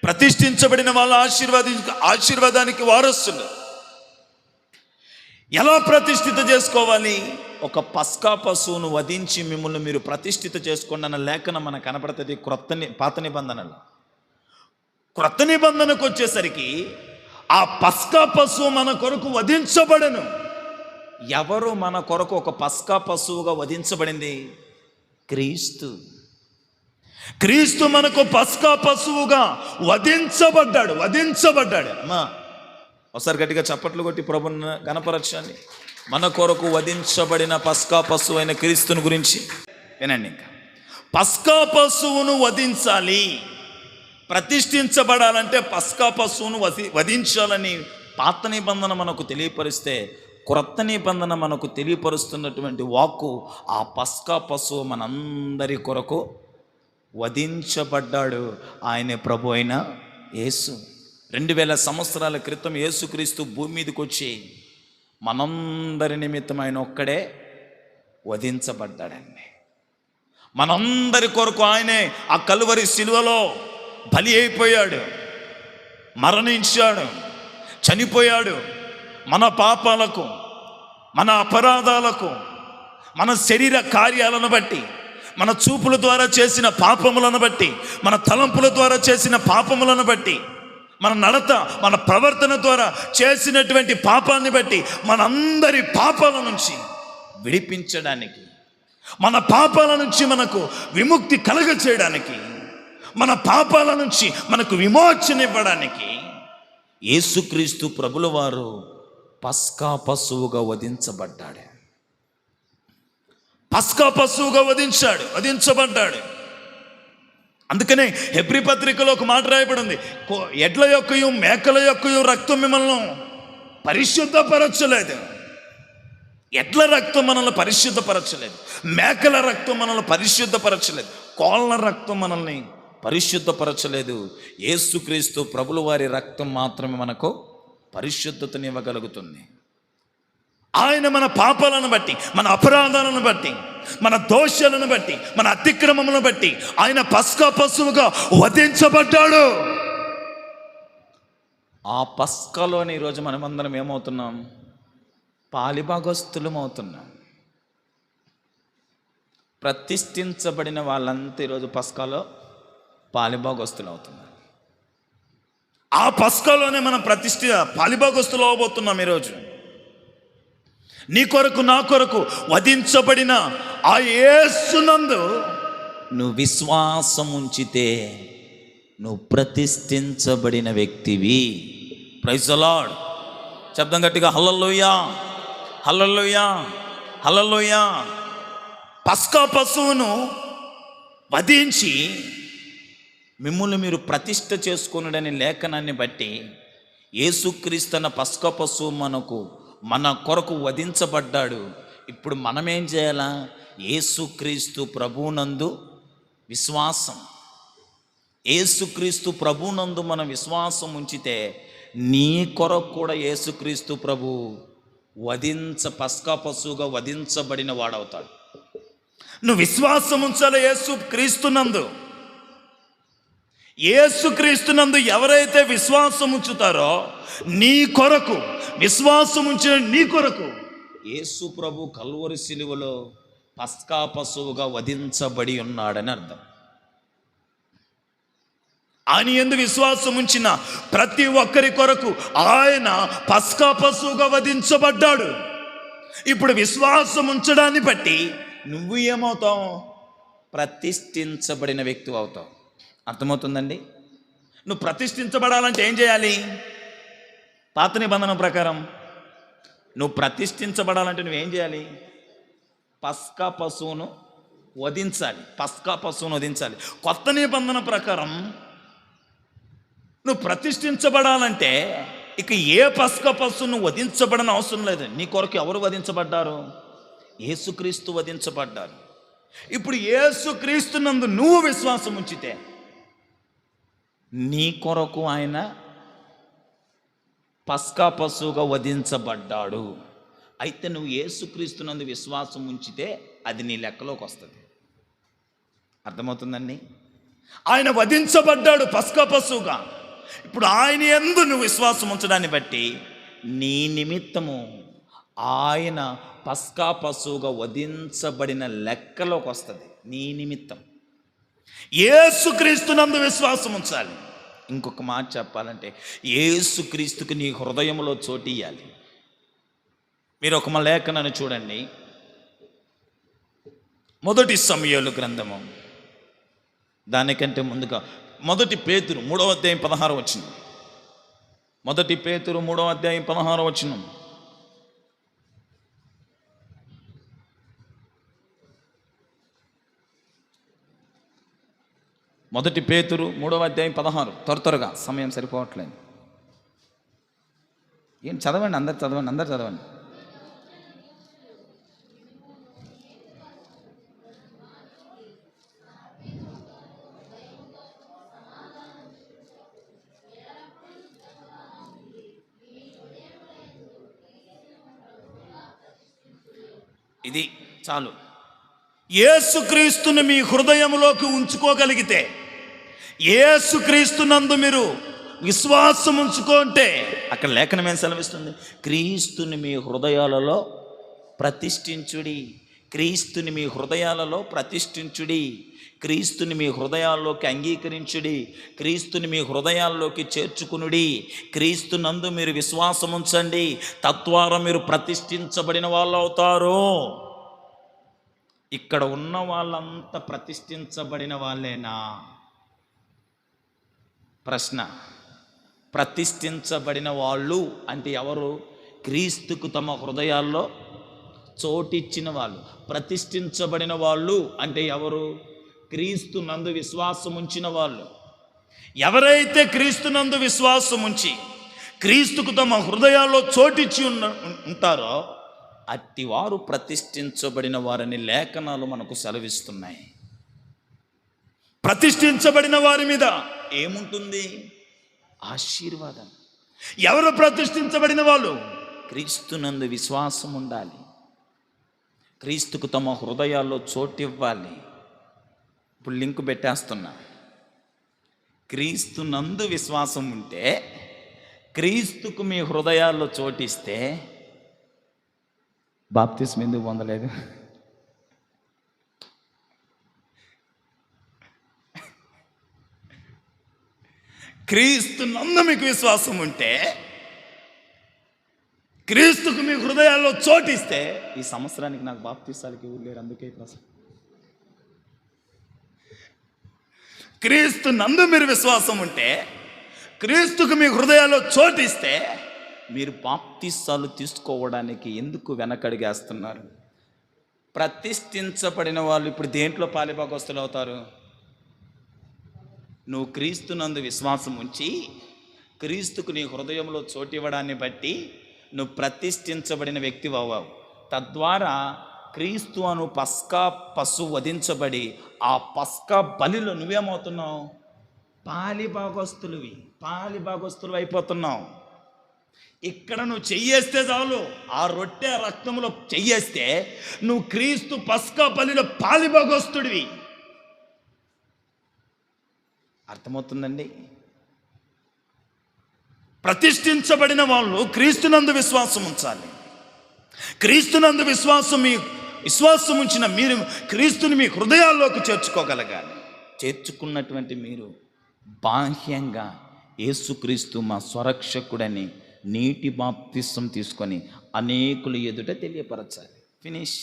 Speaker 1: ప్రతిష్ఠించబడిన వాళ్ళ ఆశీర్వాదానికి వారసులు. ఎలా ప్రతిష్ఠిత చేసుకోవాలి? ఒక పస్కా పశువును వధించి మిమ్మల్ని మీరు ప్రతిష్ఠిత చేసుకోండి అన్న లేఖనం మనకు కనపడుతుంది పాత నిబంధనలో. క్రొత్త నిబంధనకు వచ్చేసరికి ఆ పస్కా పశువు మన కొరకు వధించబడను. ఎవరు మన కొరకు ఒక పస్కా పశువుగా వధించబడింది? క్రీస్తు మనకు పస్కా పశువుగా వధించబడ్డాడు. అమ్మా ఒకసారి గట్టిగా చప్పట్లు కొట్టి ప్రభుని గణపరచండి. మన కొరకు వధించబడిన పస్కా పశువు అయిన క్రీస్తుని గురించి వినండి. ఇంకా పస్కా పశువును వధించాలి, ప్రతిష్ఠించబడాలంటే పస్కా పశువును వధించాలని పాత నిబంధన మనకు తెలియపరిస్తే, క్రొత్త నిబంధన మనకు తెలియపరుస్తున్నటువంటి వాక్కు ఆ పస్కా పశువు మనందరి కొరకు వధించబడ్డాడు. ఆయనే ప్రభు అయిన యేసు. 2000 సంవత్సరాల క్రితం యేసుక్రీస్తు భూమి మీదకి వచ్చి మనందరి నిమిత్తం ఆయన ఒక్కడే వధించబడ్డాడండి. మనందరి కొరకు ఆయనే ఆ కలువరి శిలువలో బలి అయిపోయాడు, మరణించాడు, చనిపోయాడు. మన పాపాలకు, మన అపరాధాలకు, మన శరీర కార్యాలను బట్టి, మన చూపుల ద్వారా చేసిన పాపములను బట్టి, మన తలంపుల ద్వారా చేసిన పాపములను బట్టి, మన నడత, మన ప్రవర్తన ద్వారా చేసినటువంటి పాపాన్ని బట్టి మనందరి పాపాల నుంచి విడిపించడానికి, మన పాపాల నుంచి మనకు విముక్తి కలుగ చేయడానికి, మన పాపాల నుంచి మనకు విమోచన ఇవ్వడానికి యేసుక్రీస్తు ప్రభుల వారు పస్కా పశువుగా వధించబడ్డాడు. పస్కా పశువుగా వధించబడ్డాడు. అందుకనే హెబ్రీ పత్రికలో ఒక మాట రాయబడింది, ఎడ్ల యొక్కయు మేకల యొక్కయు రక్తం మిమ్మల్ని పరిశుద్ధపరచలేదు. ఎడ్ల రక్తం మనల్ని పరిశుద్ధపరచలేదు, మేకల రక్తం మనల్ని పరిశుద్ధపరచలేదు, కోళ్ళ రక్తం మనల్ని పరిశుద్ధపరచలేదు. యేసుక్రీస్తు ప్రభుల వారి రక్తం మాత్రమే మనకు పరిశుద్ధతని ఇవ్వగలుగుతుంది. ఆయన మన పాపాలను బట్టి, మన అపరాధాలను బట్టి, మన దోషాలను బట్టి, మన అతిక్రమములను బట్టి ఆయన పస్కా పశువుగా వధించబడ్డాడు. ఆ పస్కాలోని ఈరోజు మనమందరం ఏమవుతున్నాం? పాలిభాగస్తులం అవుతున్నాం. ప్రతిష్ఠించబడిన వాళ్ళంతా ఈరోజు పస్కాలో పాలిభాగస్తులు అవుతున్నారు. ఆ పస్కాలోనే మనం పాలిభాగస్తులు అవబోతున్నాం. ఈరోజు నీ కొరకు, నా కొరకు వధించబడిన ఆ యేసునందు నువ్వు విశ్వాసం ఉంచితే నువ్వు ప్రతిష్ఠించబడిన వ్యక్తివి. Praise the Lord. శబ్దం గట్టిగా హల్లెలూయా, హల్లెలూయా, హల్లెలూయా. పస్కా పశువును వధించి మిమ్మల్ని మీరు ప్రతిష్ఠ చేసుకొనుడని లేఖనాన్ని బట్టి యేసుక్రీస్తు పస్కా పశువు మన కొరకు వధించబడ్డాడు. ఇప్పుడు మనమేం చేయాలా? యేసుక్రీస్తు ప్రభువునందు విశ్వాసం, యేసుక్రీస్తు ప్రభువునందు మనం విశ్వాసం ఉంచితే నీ కొరకు కూడా యేసుక్రీస్తు ప్రభు పస్కా పశువుగా వధించబడిన వాడవుతాడు. నువ్వు విశ్వాసం ఉంచాలి యేసుక్రీస్తునందు. యేసుక్రీస్తునందు ఎవరైతే విశ్వాసం ఉంచుతారో నీ కొరకు, విశ్వాసం ఉంచిన నీ కొరకు యేసు ప్రభు కల్వరి శిలువలో పస్కా పశువుగా వధించబడి ఉన్నాడని అర్థం. ఆయన యందు విశ్వాసం ఉంచిన ప్రతి ఒక్కరి కొరకు ఆయన పస్కా పశువుగా వధించబడ్డాడు. ఇప్పుడు విశ్వాసం ఉంచడాన్ని బట్టి నువ్వు ఏమవుతావు? ప్రతిష్ఠించబడిన వ్యక్తి అవుతావు. అర్థమవుతుందండి? నువ్వు ప్రతిష్ఠించబడాలంటే ఏం చేయాలి? పాత నిబంధన ప్రకారం నువ్వు ప్రతిష్ఠించబడాలంటే నువ్వేం చేయాలి? పస్కా పశువును వధించాలి. పస్కా పశువును వధించాలి. కొత్త నిబంధన ప్రకారం నువ్వు ప్రతిష్ఠించబడాలంటే ఇక ఏ పస్కా పశువును వధించబడని అవసరం లేదు. నీ కొరకు ఎవరు వధించబడ్డారు? యేసుక్రీస్తు వధించబడ్డారు. ఇప్పుడు యేసుక్రీస్తునందు నువ్వు విశ్వాసం ఉంచితే నీ కొరకు ఆయన పస్కా పశువుగా వధించబడ్డాడు. అయితే నువ్వు యేసుక్రీస్తునందు విశ్వాసం ఉంచితే అది నీ లెక్కలోకి వస్తుంది. అర్థమవుతుందండి? ఆయన వధించబడ్డాడు పస్కా పశువుగా. ఇప్పుడు ఆయన యందు నువ్వు విశ్వాసం ఉంచడాన్ని బట్టి నీ నిమిత్తము ఆయన పస్కా పశువుగా వధించబడిన లెక్కలోకి వస్తుంది. నీ నిమిత్తం యేసుక్రీస్తునందు విశ్వాసం ఉంచాలి. ఇంకొక మాట చెప్పాలంటే యేసుక్రీస్తుకి నీ హృదయంలో చోటు ఇయ్యాలి. మీరు ఒక లేఖనాన్ని చూడండి. మొదటి సమూయేలు గ్రంథము, దానికంటే ముందుగా 1 పేతురు 3వ అధ్యాయం 16వ వచనం. 1 పేతురు 3వ అధ్యాయం 16వ వచనం. మొదటి పేతురు 3వ అధ్యాయం 16. త్వరగా, సమయం సరిపోవట్లేదు. ఏం చదవండి, అందరు చదవండి. ఇది చాలు. యేసుక్రీస్తుని మీ హృదయంలోకి ఉంచుకోగలిగితే, యేసుక్రీస్తునందు మీరు విశ్వాసం ఉంచుకుంటే, అక్కడ లేఖనం ఏం సెలవిస్తుంది? క్రీస్తుని మీ హృదయాలలో ప్రతిష్ఠించుడి. క్రీస్తుని మీ హృదయాలలో ప్రతిష్ఠించుడి. క్రీస్తుని మీ హృదయాల్లోకి అంగీకరించుడి. క్రీస్తుని మీ హృదయాల్లోకి చేర్చుకునుడి. క్రీస్తునందు మీరు విశ్వాసం ఉంచండి. తద్వారా మీరు ప్రతిష్ఠించబడిన వాళ్ళు అవుతారు. ఇక్కడ ఉన్న వాళ్ళంతా ప్రతిష్ఠించబడిన వాళ్ళేనా? ప్రశ్న. ప్రతిష్ఠించబడిన వాళ్ళు అంటే ఎవరు? క్రీస్తుకు తమ హృదయాల్లో చోటిచ్చిన వాళ్ళు. ప్రతిష్ఠించబడిన వాళ్ళు అంటే ఎవరు? క్రీస్తు నందు విశ్వాసం ఉంచిన వాళ్ళు. ఎవరైతే క్రీస్తు నందు విశ్వాసం ఉంచి క్రీస్తుకు తమ హృదయాల్లో చోటిచ్చి ఉంటారో అట్టివారు ప్రతిష్ఠించబడిన వారని లేఖనాలు మనకు సెలవిస్తున్నాయి. ప్రతిష్ఠించబడిన వారి మీద ఏముంటుంది? ఆశీర్వాదం. ఎవరు ప్రతిష్ఠించబడిన వాళ్ళు? క్రీస్తునందు విశ్వాసం ఉండాలి. క్రీస్తుకు తమ హృదయాల్లో చోటు ఇవ్వాలి. ఇప్పుడు లింక్ పెట్టేస్తున్నా. క్రీస్తునందు విశ్వాసం ఉంటే, క్రీస్తుకు మీ హృదయాల్లో చోటిస్తే, బాప్తిస్మం ఎందుకు పొందలేదు? క్రీస్తునందు మీకు విశ్వాసం ఉంటే, క్రీస్తుకు మీ హృదయాల్లో చోటిస్తే, ఈ సంవత్సరానికి నాకు బాప్తిసాలకి ఊరు లేరు, అందుకే ప్రశ్న. క్రీస్తు నందు మీరు విశ్వాసం ఉంటే, క్రీస్తుకు మీ హృదయాల్లో చోటిస్తే, మీరు బాప్తిసాలు తీసుకోవడానికి ఎందుకు వెనకడిగేస్తున్నారు? ప్రతిష్ఠించబడిన వాళ్ళు ఇప్పుడు దేంట్లో పాలిభాగస్తులు అవుతారు? నువ్వు క్రీస్తునందు విశ్వాసం ఉంచి క్రీస్తుకు నీ హృదయంలో చోటు ఇవ్వడాన్ని బట్టి నువ్వు ప్రతిష్ఠించబడిన వ్యక్తి అవ్వవు. తద్వారా క్రీస్తు అను పస్కా పశువు వధించబడి ఆ పస్కా బలిలో నువ్వేమవుతున్నావు? పాలిభాగస్తులు అయిపోతున్నావు. ఇక్కడ నువ్వు చెయ్యేస్తే చాలు, ఆ రొట్టె రక్తంలో చెయ్యేస్తే నువ్వు క్రీస్తు పస్కా బలిలో పాలిభాగస్తుడివి. అర్థమవుతుందండి? ప్రతిష్ఠించబడిన వాళ్ళు క్రీస్తునందు విశ్వాసం ఉంచాలి. క్రీస్తునందు విశ్వాసం ఉంచిన మీరు క్రీస్తుని మీ హృదయాల్లోకి చేర్చుకోగలగాలి. చేర్చుకున్నటువంటి మీరు బాహ్యంగా యేసుక్రీస్తు మా స్వరక్షకుడని నీటి బాప్తిసం తీసుకొని అనేకులు ఎదుట తెలియపరచాలి. ఫినిష్.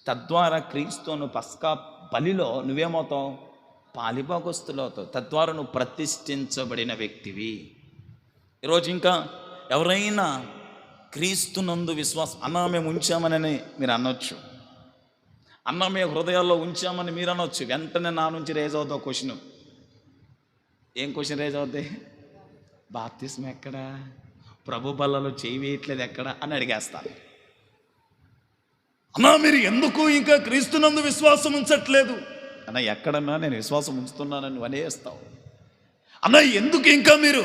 Speaker 1: తద్వారా క్రీస్తును పస్కా బలిలో నువ్వేమవుతావు? పాలిభాగస్తులు అవుతావు. తద్వారా నువ్వు ప్రతిష్ఠించబడిన వ్యక్తివి. ఈరోజు ఇంకా ఎవరైనా క్రీస్తునందు విశ్వాసం అన్నా మేము ఉంచామని మీరు అనొచ్చు, అన్నా మేము హృదయాల్లో ఉంచామని మీరు అనొచ్చు. వెంటనే నా నుంచి రేజ్ అవుతావు క్వశ్చన్. ఏం క్వశ్చన్ రేజ్ అవుతాయి? బాప్తిస్మం ఎక్కడా? ప్రభు బల్లలో చేయి వేయట్లేదు ఎక్కడ అని అడిగేస్తాను. అన్నా మీరు ఎందుకు ఇంకా క్రీస్తునందు విశ్వాసం ఉంచట్లేదు? అన్నా ఎక్కడన్నా నేను విశ్వాసం ఉంచుతున్నానని నువ్వు అనేస్తావు. అన్నా ఎందుకు ఇంకా మీరు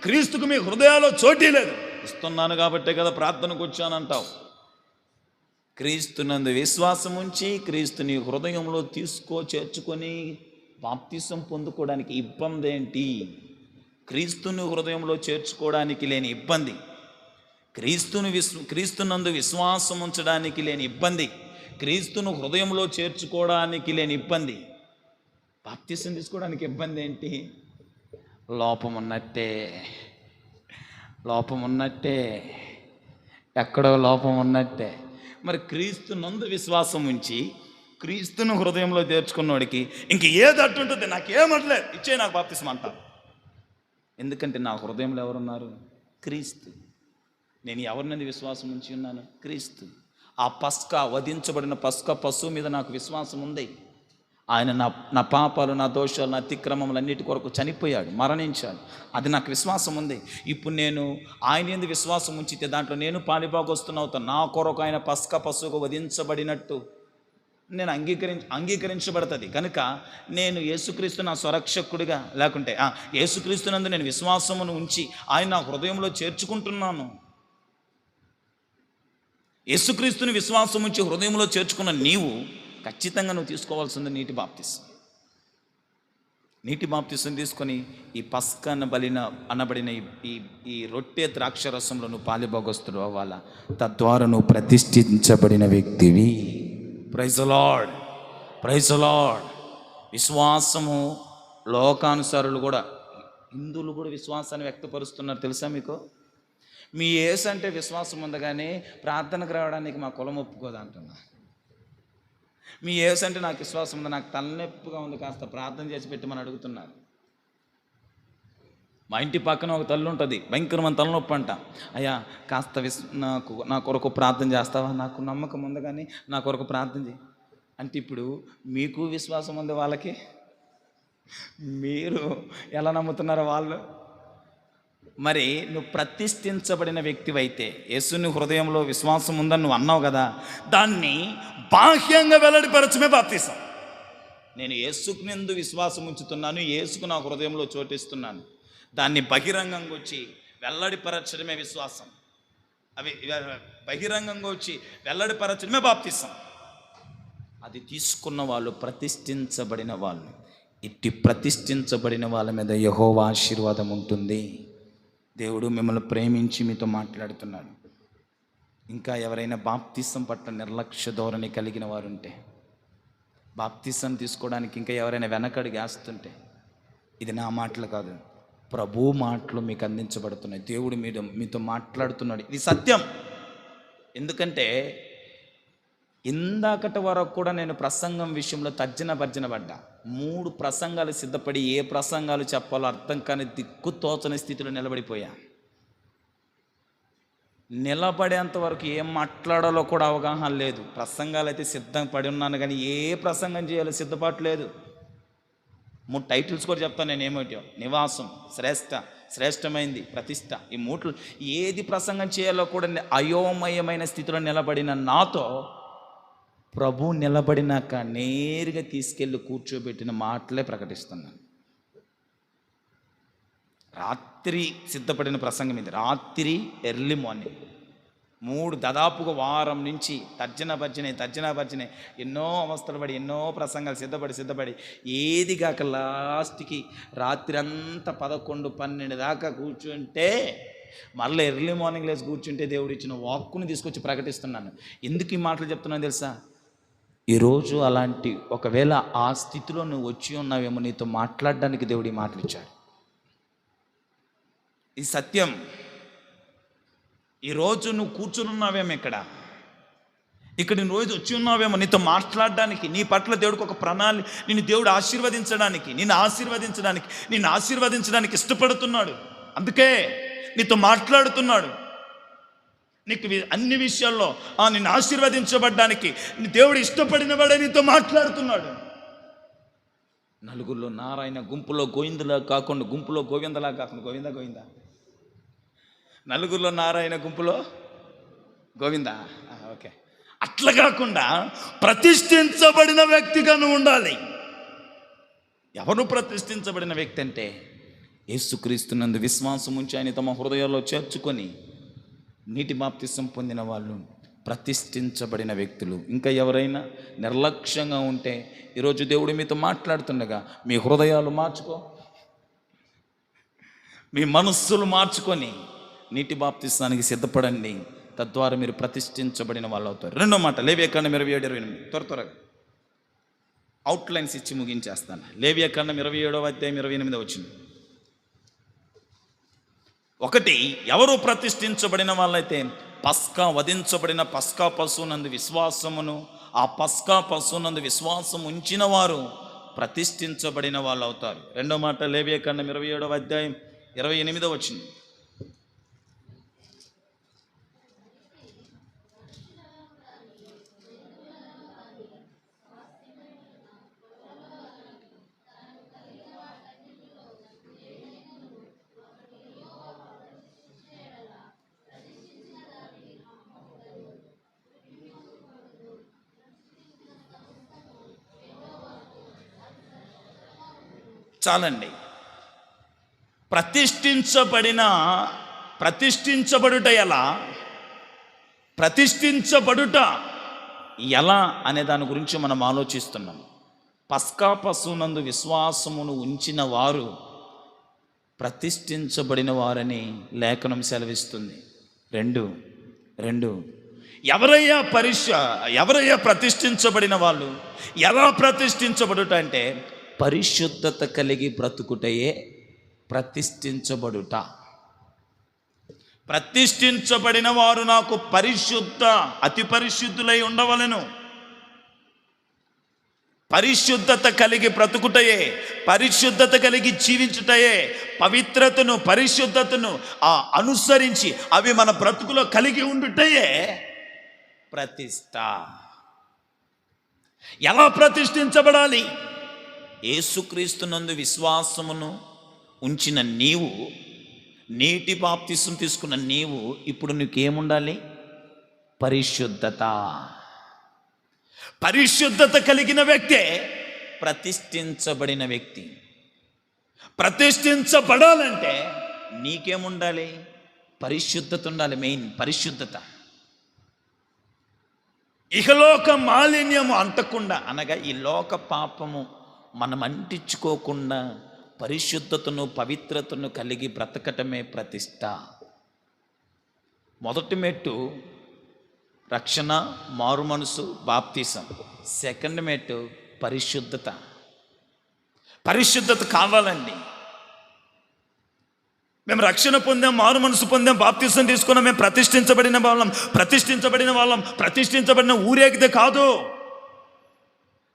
Speaker 1: క్రీస్తుకు మీ హృదయాల్లో చోటీ లేదు? ఇస్తున్నాను కాబట్టే కదా ప్రార్థనకు వచ్చానంటావు. క్రీస్తునందు విశ్వాసం ఉంచి క్రీస్తుని హృదయంలో చేర్చుకొని బాప్తిసం పొందుకోవడానికి ఇబ్బంది ఏంటి? క్రీస్తుని హృదయంలో చేర్చుకోవడానికి లేని ఇబ్బంది, క్రీస్తునందు విశ్వాసం ఉంచడానికి లేని ఇబ్బంది, క్రీస్తును హృదయంలో చేర్చుకోవడానికి లేని ఇబ్బంది, బాప్తిసం తీసుకోవడానికి ఇబ్బంది ఏంటి? లోపం ఉన్నట్టే, ఎక్కడో లోపం ఉన్నట్టే. మరి క్రీస్తునందు విశ్వాసం ఉంచి క్రీస్తును హృదయంలో చేర్చుకున్నవాడికి ఇంక ఏది అట్టుంటుంది? నాకేమట్లేదు, ఇచ్చే నాకు బాప్తిసం అంటారు. ఎందుకంటే నా హృదయంలో ఎవరున్నారు? క్రీస్తు. నేను ఎవరినది విశ్వాసం ఉంచి ఉన్నాను? క్రీస్తు. ఆ పస్కా వధించబడిన పస్కా పశువు మీద నాకు విశ్వాసం ఉంది. ఆయన నా పాపాలు, నా దోషాలు, నా అతిక్రమములు అన్నిటి కొరకు చనిపోయాడు, మరణించాడు. అది నాకు విశ్వాసం ఉంది. ఇప్పుడు నేను ఆయన యందు విశ్వాసం ఉంచితే దాంట్లో నేను పాలిభాగస్తున్నవుతాను. నా కొరకు ఆయన పస్కా పశువుగా వధించబడినట్టు నేను అంగీకరించబడుతుంది. కనుక నేను యేసుక్రీస్తు నా స్వరక్షకుడిగా, లేకుంటే యేసుక్రీస్తునందు నేను విశ్వాసమును ఉంచి ఆయన నా హృదయంలో చేర్చుకుంటున్నాను. యేసుక్రీస్తుని విశ్వాసం ఉంచి హృదయంలో చేర్చుకున్న నీవు ఖచ్చితంగా నువ్వు తీసుకోవాల్సింది నీటి బాప్తిసం తీసుకొని ఈ పస్కాన అనబడిన ఈ రొట్టె ద్రాక్షరసంలో నువ్వు పాలిభాగస్తుడు అవ్వాలా. తద్వారా నువ్వు ప్రతిష్ఠించబడిన వ్యక్తివి. Praise the Lord. విశ్వాసము లోకానుసారులు కూడా, హిందువులు కూడా విశ్వాసాన్ని వ్యక్తపరుస్తున్నారు. తెలుసా మీకు? మీ యేసు అంటే విశ్వాసం ఉంది కానీ ప్రార్థనకు రావడానికి మా కులం ఒప్పుకోదు అంటున్నా. మీ యేసు అంటే నాకు విశ్వాసం ఉంది, నాకు తలనొప్పిగా ఉంది, కాస్త ప్రార్థన చేసి పెట్టమని అడుగుతున్నారు. మా ఇంటి పక్కన ఒక తల్లి ఉంటుంది, భయంకరమైన తలనొప్పి అంట. అయ్యా కాస్త నా కొరకు ప్రార్థన చేస్తావా? నాకు నమ్మకం ఉంది కానీ నా కొరకు ప్రార్థన చేయి అంటే, ఇప్పుడు మీకు విశ్వాసం ఉంది, వాళ్ళకి మీరు ఎలా నమ్ముతున్నారో వాళ్ళు. మరి నువ్వు ప్రతిష్ఠించబడిన వ్యక్తివైతే, యేసుని హృదయంలో విశ్వాసం ఉందని నువ్వు అన్నావు కదా, దాన్ని బాహ్యంగా వెల్లడిపరచమే బాప్తిసం. నేను యేసుకునందు విశ్వాసం ఉంచుతున్నాను, యేసుకు నా హృదయంలో చోటిస్తున్నాను, దాన్ని బహిరంగంగా వచ్చి వెల్లడిపరచడమే విశ్వాసం. అవి బహిరంగంగా వచ్చి వెల్లడిపరచడమే బాప్తిసం. అది తీసుకున్న వాళ్ళు ప్రతిష్ఠించబడిన వాళ్ళు. ఇట్టి ప్రతిష్ఠించబడిన వాళ్ళ మీద యెహోవా ఆశీర్వాదం ఉంటుంది. దేవుడు మిమ్మల్ని ప్రేమించి మీతో మాట్లాడుతున్నాడు. ఇంకా ఎవరైనా బాప్తిసం పట్ల నిర్లక్ష్య ధోరణి కలిగిన వారు ఉంటే, బాప్తిసం తీసుకోవడానికి ఇంకా ఎవరైనా వెనకడుగు వేస్తుంటే, ఇది నా మాటలు కాదు, ప్రభు మాటలు మీకు అందించబడుతున్నాయి. దేవుడు మీతో మాట్లాడుతున్నాడు. ఇది సత్యం. ఎందుకంటే ఇందాకటి వరకు కూడా నేను ప్రసంగం విషయంలో భర్జన పడ్డా. 3 ప్రసంగాలు సిద్ధపడి ఏ ప్రసంగాలు చెప్పాలో అర్థం కాని దిక్కుతోచని స్థితిలో నిలబడిపోయా. నిలబడేంత వరకు ఏం మాట్లాడాలో కూడా అవగాహన లేదు. ప్రసంగాలు అయితే సిద్ధం పడి ఉన్నాను కానీ ఏ ప్రసంగం చేయాలో సిద్ధపాటు లేదు. 3 టైటిల్స్ కూడా చెప్తాను నేను ఏమిటో. నివాసం, శ్రేష్టమైంది, ప్రతిష్ట. ఈ మూట్లు ఏది ప్రసంగం చేయాలో కూడా అయోమయమైన స్థితిలో నిలబడిన నాతో ప్రభు నిలబడినాక నేరుగా తీసుకెళ్ళి కూర్చోబెట్టిన మాటలే ప్రకటిస్తున్నాను. రాత్రి సిద్ధపడిన ప్రసంగం ఇది. రాత్రి ఎర్లీ మార్నింగ్ 3 దాదాపుగా వారం నుంచి తర్జన భర్జన ఎన్నో అవస్థలు పడి ఎన్నో ప్రసంగాలు సిద్ధపడి ఏది కాక లాస్ట్కి రాత్రి అంతా 11, 12 దాకా కూర్చుంటే మళ్ళీ ఎర్లీ మార్నింగ్ లేసి కూర్చుంటే దేవుడు ఇచ్చిన వాక్కుని తీసుకొచ్చి ప్రకటిస్తున్నాను. ఎందుకు ఈ మాటలు చెప్తున్నాను తెలుసా? ఈరోజు అలాంటి ఒకవేళ ఆ స్థితిలో నువ్వు వచ్చి ఉన్నావేమో, నీతో మాట్లాడడానికి దేవుడు ఈ మాటలు ఇచ్చాడు. ఇది సత్యం. ఈరోజు నువ్వు కూర్చుని ఉన్నావేమో, ఇక్కడ నువ్వు రోజు వచ్చి ఉన్నావేమో నీతో మాట్లాడడానికి. నీ పట్ల దేవుడికి ఒక ప్రణాళిక, నిన్ను దేవుడు నిన్ను ఆశీర్వదించడానికి ఇష్టపడుతున్నాడు. అందుకే నీతో మాట్లాడుతున్నాడు. నీకు అన్ని విషయాల్లో నిన్ను ఆశీర్వదించబడ్డానికి దేవుడు ఇష్టపడిన వాడే నీతో మాట్లాడుతున్నాడు. నలుగురిలో నారాయణ, గుంపులో గోవిందలా కాకుండా గుంపులో గోవిందలా కాకుండా గోవింద నలుగురిలో నారాయణ, గుంపులో గోవింద. ఓకే, అట్లా కాకుండా ప్రతిష్ఠించబడిన వ్యక్తిగా నువ్వు ఉండాలి. ఎవరు ప్రతిష్ఠించబడిన వ్యక్తి అంటే యేసుక్రీస్తునందు విశ్వాసం ఉంచి ఆయన తమ హృదయాల్లో చేర్చుకొని నీటి బాప్తిసం పొందిన వాళ్ళు ప్రతిష్ఠించబడిన వ్యక్తులు. ఇంకా ఎవరైనా నిర్లక్ష్యంగా ఉంటే ఈరోజు దేవుడు మీతో మాట్లాడుతుండగా మీ హృదయాలు మార్చుకో, మీ మనస్సులు మార్చుకొని నీటి బాప్తిస్తానికి సిద్ధపడండి. తద్వారా మీరు ప్రతిష్ఠించబడిన వాళ్ళు అవుతారు. రెండో మాట, లేవియాకాండం 27:28. త్వరగా అవుట్లైన్స్ ఇచ్చి ముగించేస్తాను. లేవియాకాండం 27:28 వచ్చింది. 1, ఎవరు ప్రతిష్ఠించబడిన వాళ్ళైతే వధించబడిన పస్కా పశువునందు విశ్వాసమును, ఆ పస్కా పశువునందు విశ్వాసం ఉంచిన వారు ప్రతిష్ఠించబడిన వాళ్ళు అవుతారు. రెండో మాట, లేవియాకాండం 27:28 వచ్చింది. చాలండి. ప్రతిష్ఠించబడుట ఎలా అనే దాని గురించి మనం ఆలోచిస్తున్నాం. పస్కా పశువునందు విశ్వాసమును ఉంచిన వారు ప్రతిష్ఠించబడిన వారని లేఖనం సెలవిస్తుంది. 2 ఎవరయ్యా ప్రతిష్ఠించబడిన వాళ్ళు? ఎలా ప్రతిష్ఠించబడుట అంటే పరిశుద్ధత కలిగి బ్రతుకుటయే ప్రతిష్ఠించబడుట. ప్రతిష్ఠించబడిన వారు నాకు అతి పరిశుద్ధులై ఉండవలెను. పరిశుద్ధత కలిగి బ్రతుకుటయే, పరిశుద్ధత కలిగి జీవించుటయే, పరిశుద్ధతను అనుసరించి అవి మన బ్రతుకులో కలిగి ఉండుటయే ప్రతిష్ఠ. ఎలా ప్రతిష్ఠించబడాలి? యేసుక్రీస్తునందు విశ్వాసమును ఉంచిన నీవు, నీటి బాప్తిసం తీసుకున్న నీవు ఇప్పుడు నీకేముండాలి? పరిశుద్ధత కలిగిన వ్యక్తే ప్రతిష్ఠించబడిన వ్యక్తి. ప్రతిష్ఠించబడాలంటే నీకేముండాలి? పరిశుద్ధత ఉండాలి. మెయిన్ పరిశుద్ధత. ఇహలోక మాలిన్యము అంటకుండా, అనగా ఈ లోక పాపము మనం అంటించుకోకుండా పరిశుద్ధతను పవిత్రతను కలిగి బ్రతకటమే ప్రతిష్ట. మొదటి మెట్టు రక్షణ, మారు మనసు, బాప్తిసం. సెకండ్ మెట్టు పరిశుద్ధత కావాలండి. మేము రక్షణ పొందాం, మారు మనసు పొందాం, బాప్తిసం తీసుకున్నాం, మేము ప్రతిష్ఠించబడిన ఊరేగితే కాదు.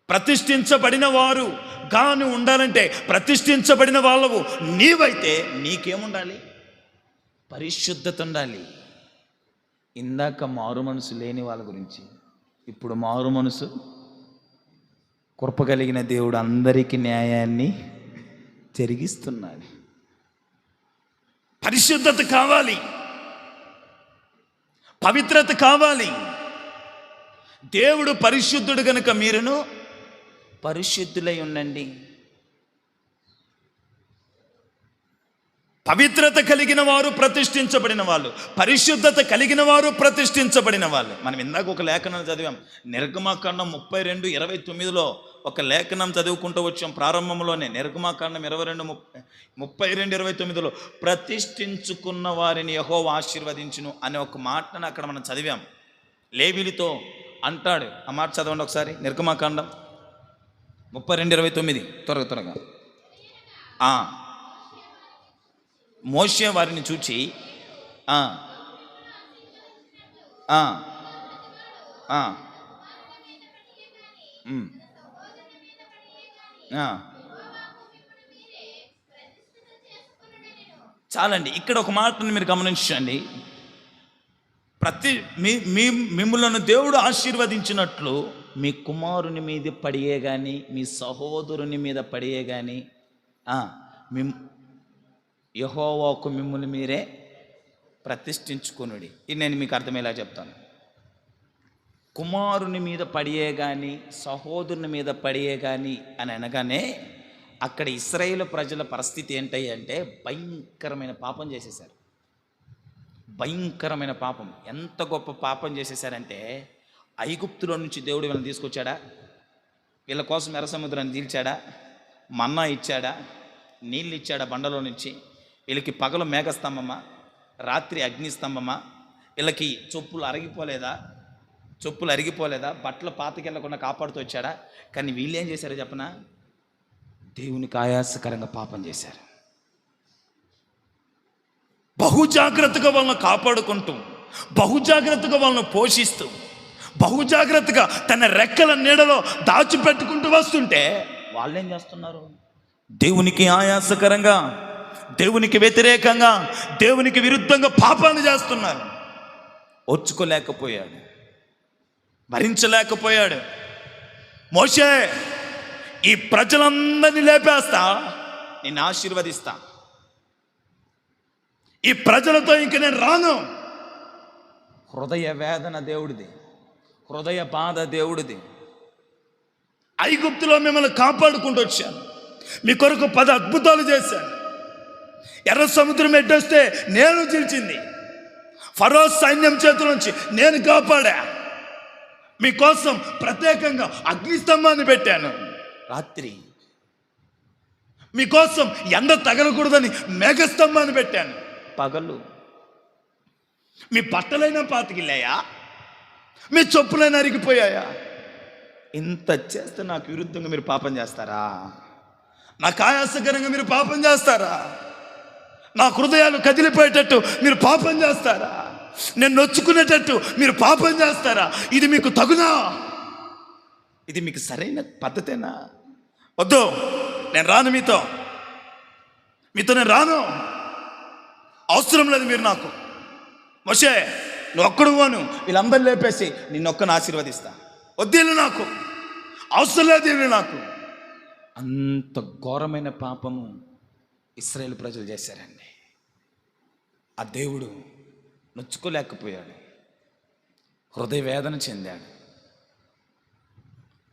Speaker 1: ప్రతిష్ఠించబడిన వారు గాను ఉండాలంటే, ప్రతిష్ఠించబడిన వాళ్ళవు నీవైతే నీకేముండాలి? పరిశుద్ధత ఉండాలి. ఇందాక మారు మనసు లేని వాళ్ళ గురించి, ఇప్పుడు మారు మనసు కృప కలిగిన దేవుడు అందరికీ న్యాయాన్ని జరిగిస్తున్నాడు. పరిశుద్ధత కావాలి, పవిత్రత కావాలి. దేవుడు పరిశుద్ధుడు కనుక మీరును పరిశుద్ధులై ఉండండి. పవిత్రత కలిగిన వారు ప్రతిష్ఠించబడిన వాళ్ళు, పరిశుద్ధత కలిగిన వారు ప్రతిష్ఠించబడిన వాళ్ళు. మనం ఇందాక ఒక లేఖనం చదివాం, నిర్గమాకాండం 32:29లో ఒక లేఖనం చదువుకుంటూ వచ్చాం ప్రారంభంలోనే. నిర్గమాకాండం 32:29లో ప్రతిష్ఠించుకున్న వారిని యెహోవా ఆశీర్వదించును అనే ఒక మాటను అక్కడ మనం చదివాం. లేవీయులతో అంటాడు. ఆ మాట చదవండి ఒకసారి. నిర్గమాకాండం 32:29 త్వరగా. మోషే వారిని చూచి చాలండి. ఇక్కడ ఒక మాటను మీరు గమనించండి. మిమ్ములను దేవుడు ఆశీర్వదించినట్లు మీ కుమారుని మీద పడియే కానీ, మీ సహోదరుని మీద పడియే కానీ యెహోవాకు మిమ్ముని మీరే ప్రతిష్ఠించుకొనుడి. ఇది నేను మీకు అర్థమయ్యేలా చెప్తాను. కుమారుని మీద పడియే కానీ, సహోదరుని మీద పడియే కానీ అని అనగానే అక్కడ ఇశ్రాయేలు ప్రజల పరిస్థితి ఏంటంటే భయంకరమైన పాపం చేసేసారు. భయంకరమైన పాపం. ఎంత గొప్ప పాపం చేసేసారంటే, ఐగుప్తులో నుంచి దేవుడు వీళ్ళని తీసుకొచ్చాడా, వీళ్ళ కోసం ఎర్ర సముద్రాన్ని తీల్చాడా, మన్నా ఇచ్చాడా, నీళ్ళు ఇచ్చాడా బండలో నుంచి, వీళ్ళకి పగలు మేఘస్తంభమా, రాత్రి అగ్నిస్తంభమా, వీళ్ళకి చెప్పులు అరిగిపోలేదా, బట్టలు పాతకెళ్ళకుండా కాపాడుతూ వచ్చాడా? కానీ వీళ్ళు ఏం చేశారో చెప్పనా, దేవునికి ఆయాసకరంగా పాపం చేశారు. బహుజాగ్రత్తగా వాళ్ళని కాపాడుకుంటూ, బహుజాగ్రత్తగా వాళ్ళని పోషిస్తూ, బహుజాగ్రత్తగా తన రెక్కల నీడలో దాచిపెట్టుకుంటూ వస్తుంటే వాళ్ళేం చేస్తున్నారు? దేవునికి ఆయాసకరంగా, దేవునికి వ్యతిరేకంగా, దేవునికి విరుద్ధంగా పాపాన్ని చేస్తున్నారు. ఓర్చుకోలేకపోయాడు, భరించలేకపోయాడు. మోషే, ఈ ప్రజలందరినీ లేపేస్తా, నిన్ను ఆశీర్వదిస్తా, ఈ ప్రజలతో ఇంక నేను రాను. హృదయ వేదన దేవుడిది, హృదయ బాధ దేవుడిది. ఐగుప్తులో మిమ్మల్ని కాపాడుకుంటూ వచ్చాను, మీ కొరకు 10 అద్భుతాలు చేశాను. ఎర్ర సముద్రం ఎడ్డొస్తే నేను చీల్చింది, ఫరో సైన్యం చేతుల నుంచి నేను కాపాడా. మీకోసం ప్రత్యేకంగా అగ్నిస్తంభాన్ని పెట్టాను. రాత్రి మీకోసం ఎండ తగలకూడదని మేఘస్తంభాన్ని పెట్టాను. పగలు మీ బట్టలైనా పాతికిల్లాయా, మీ చెప్పులైనా అరిగిపోయాయా? ఇంత చేస్తే నాకు విరుద్ధంగా మీరు పాపం చేస్తారా? నాకు ఆయాసకరంగా మీరు పాపం చేస్తారా? నా హృదయాలు కదిలిపోయేటట్టు మీరు పాపం చేస్తారా? నేను నొచ్చుకునేటట్టు మీరు పాపం చేస్తారా? ఇది మీకు తగునా? ఇది మీకు సరైన పద్ధతేనా? వద్దు, నేను రాను, మీతో నేను రాను. అవసరం లేదు మీరు నాకు. మోషే, నువ్వు ఒక్కడు పోను, వీళ్ళందరూ లేపేసి నిన్నొక్కను ఆశీర్వదిస్తా. వద్దు, నాకు అవసరం లేదు నాకు. అంత ఘోరమైన పాపము ఇశ్రాయేలు ప్రజలు చేశారండి. ఆ దేవుడు నొచ్చుకోలేకపోయాడు, హృదయ వేదన చెందాడు.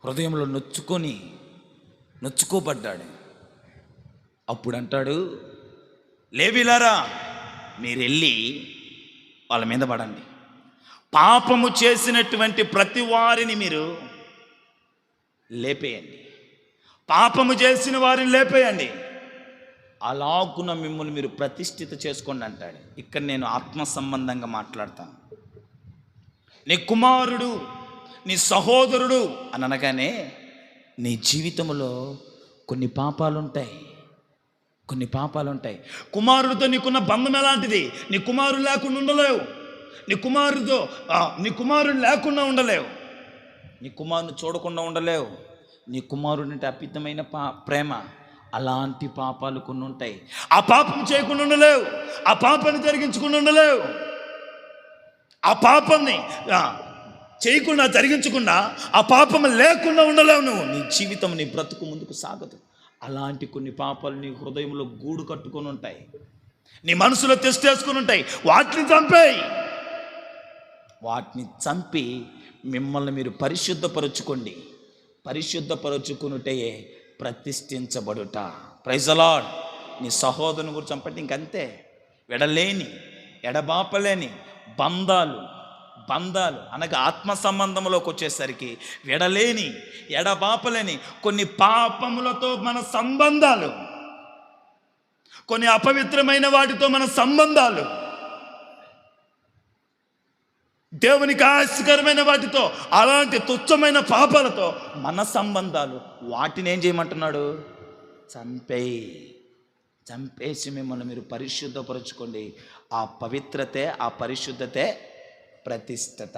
Speaker 1: హృదయంలో నొచ్చుకోబడ్డాడు. అప్పుడు అంటాడు, లేవీలారా, మీరు వెళ్ళి వాళ్ళ మీద పడండి. పాపము చేసినటువంటి ప్రతి వారిని మీరు లేపేయండి, పాపము చేసిన వారిని లేపేయండి. అలాగున మిమ్మల్ని మీరు ప్రతిష్ఠిత చేసుకోండి అంటాడు. ఇక్కడ నేను ఆత్మ సంబంధంగా మాట్లాడతాను. నీ కుమారుడు, నీ సహోదరుడు అని అనగానే నీ జీవితంలో కొన్ని పాపాలు ఉంటాయి. కుమారుడితో నీకున్న బంధం ఎలాంటిది? నీ కుమారుడు లేకుండా ఉండలేవు. నీ కుమారుడు లేకుండా ఉండలేవు. నీ కుమారుని చూడకుండా ఉండలేవు. నీ కుమారుడు అంటే అపితమైన ప్రేమ. అలాంటి పాపాలు కొన్ని ఉంటాయి. ఆ పాపం చేయకుండా ఉండలేవు, ఆ పాపాన్ని జరిగించకుండా ఉండలేవు. ఆ పాపాన్ని జరిగించకుండా, ఆ పాపం లేకుండా ఉండలేవు. నువ్వు నీ జీవితం, నీ బ్రతుకు ముందుకు సాగదు. అలాంటి కొన్ని పాపాలు నీ హృదయంలో గూడు కట్టుకొని ఉంటాయి, నీ మనసులో తెస్తేసుకుని ఉంటాయి. వాటిని చంపేయి. వాటిని చంపి మిమ్మల్ని మీరు పరిశుద్ధపరచుకోండి. పరిశుద్ధపరచుకునుటే ప్రతిష్ఠించబడుట. Praise the Lord. నీ సహోదరుని గురించి చంపండి, ఇంకంతే. ఎడలేని ఎడబాపలేని బంధాలు అనగా ఆత్మ సంబంధంలోకి వచ్చేసరికి ఎడలేని ఎడబాపలేని కొన్ని పాపములతో మన సంబంధాలు, కొన్ని అపవిత్రమైన వాటితో మన సంబంధాలు, దేవునికి ఆశకరమైన వాటితో, అలాంటి తుచ్చమైన పాపాలతో మన సంబంధాలు, వాటిని ఏం చేయమంటున్నాడు? చంపేసి మిమ్మల్ని మీరు పరిశుద్ధపరచుకోండి. ఆ పవిత్రతే, ఆ పరిశుద్ధతే ప్రతిష్ఠత.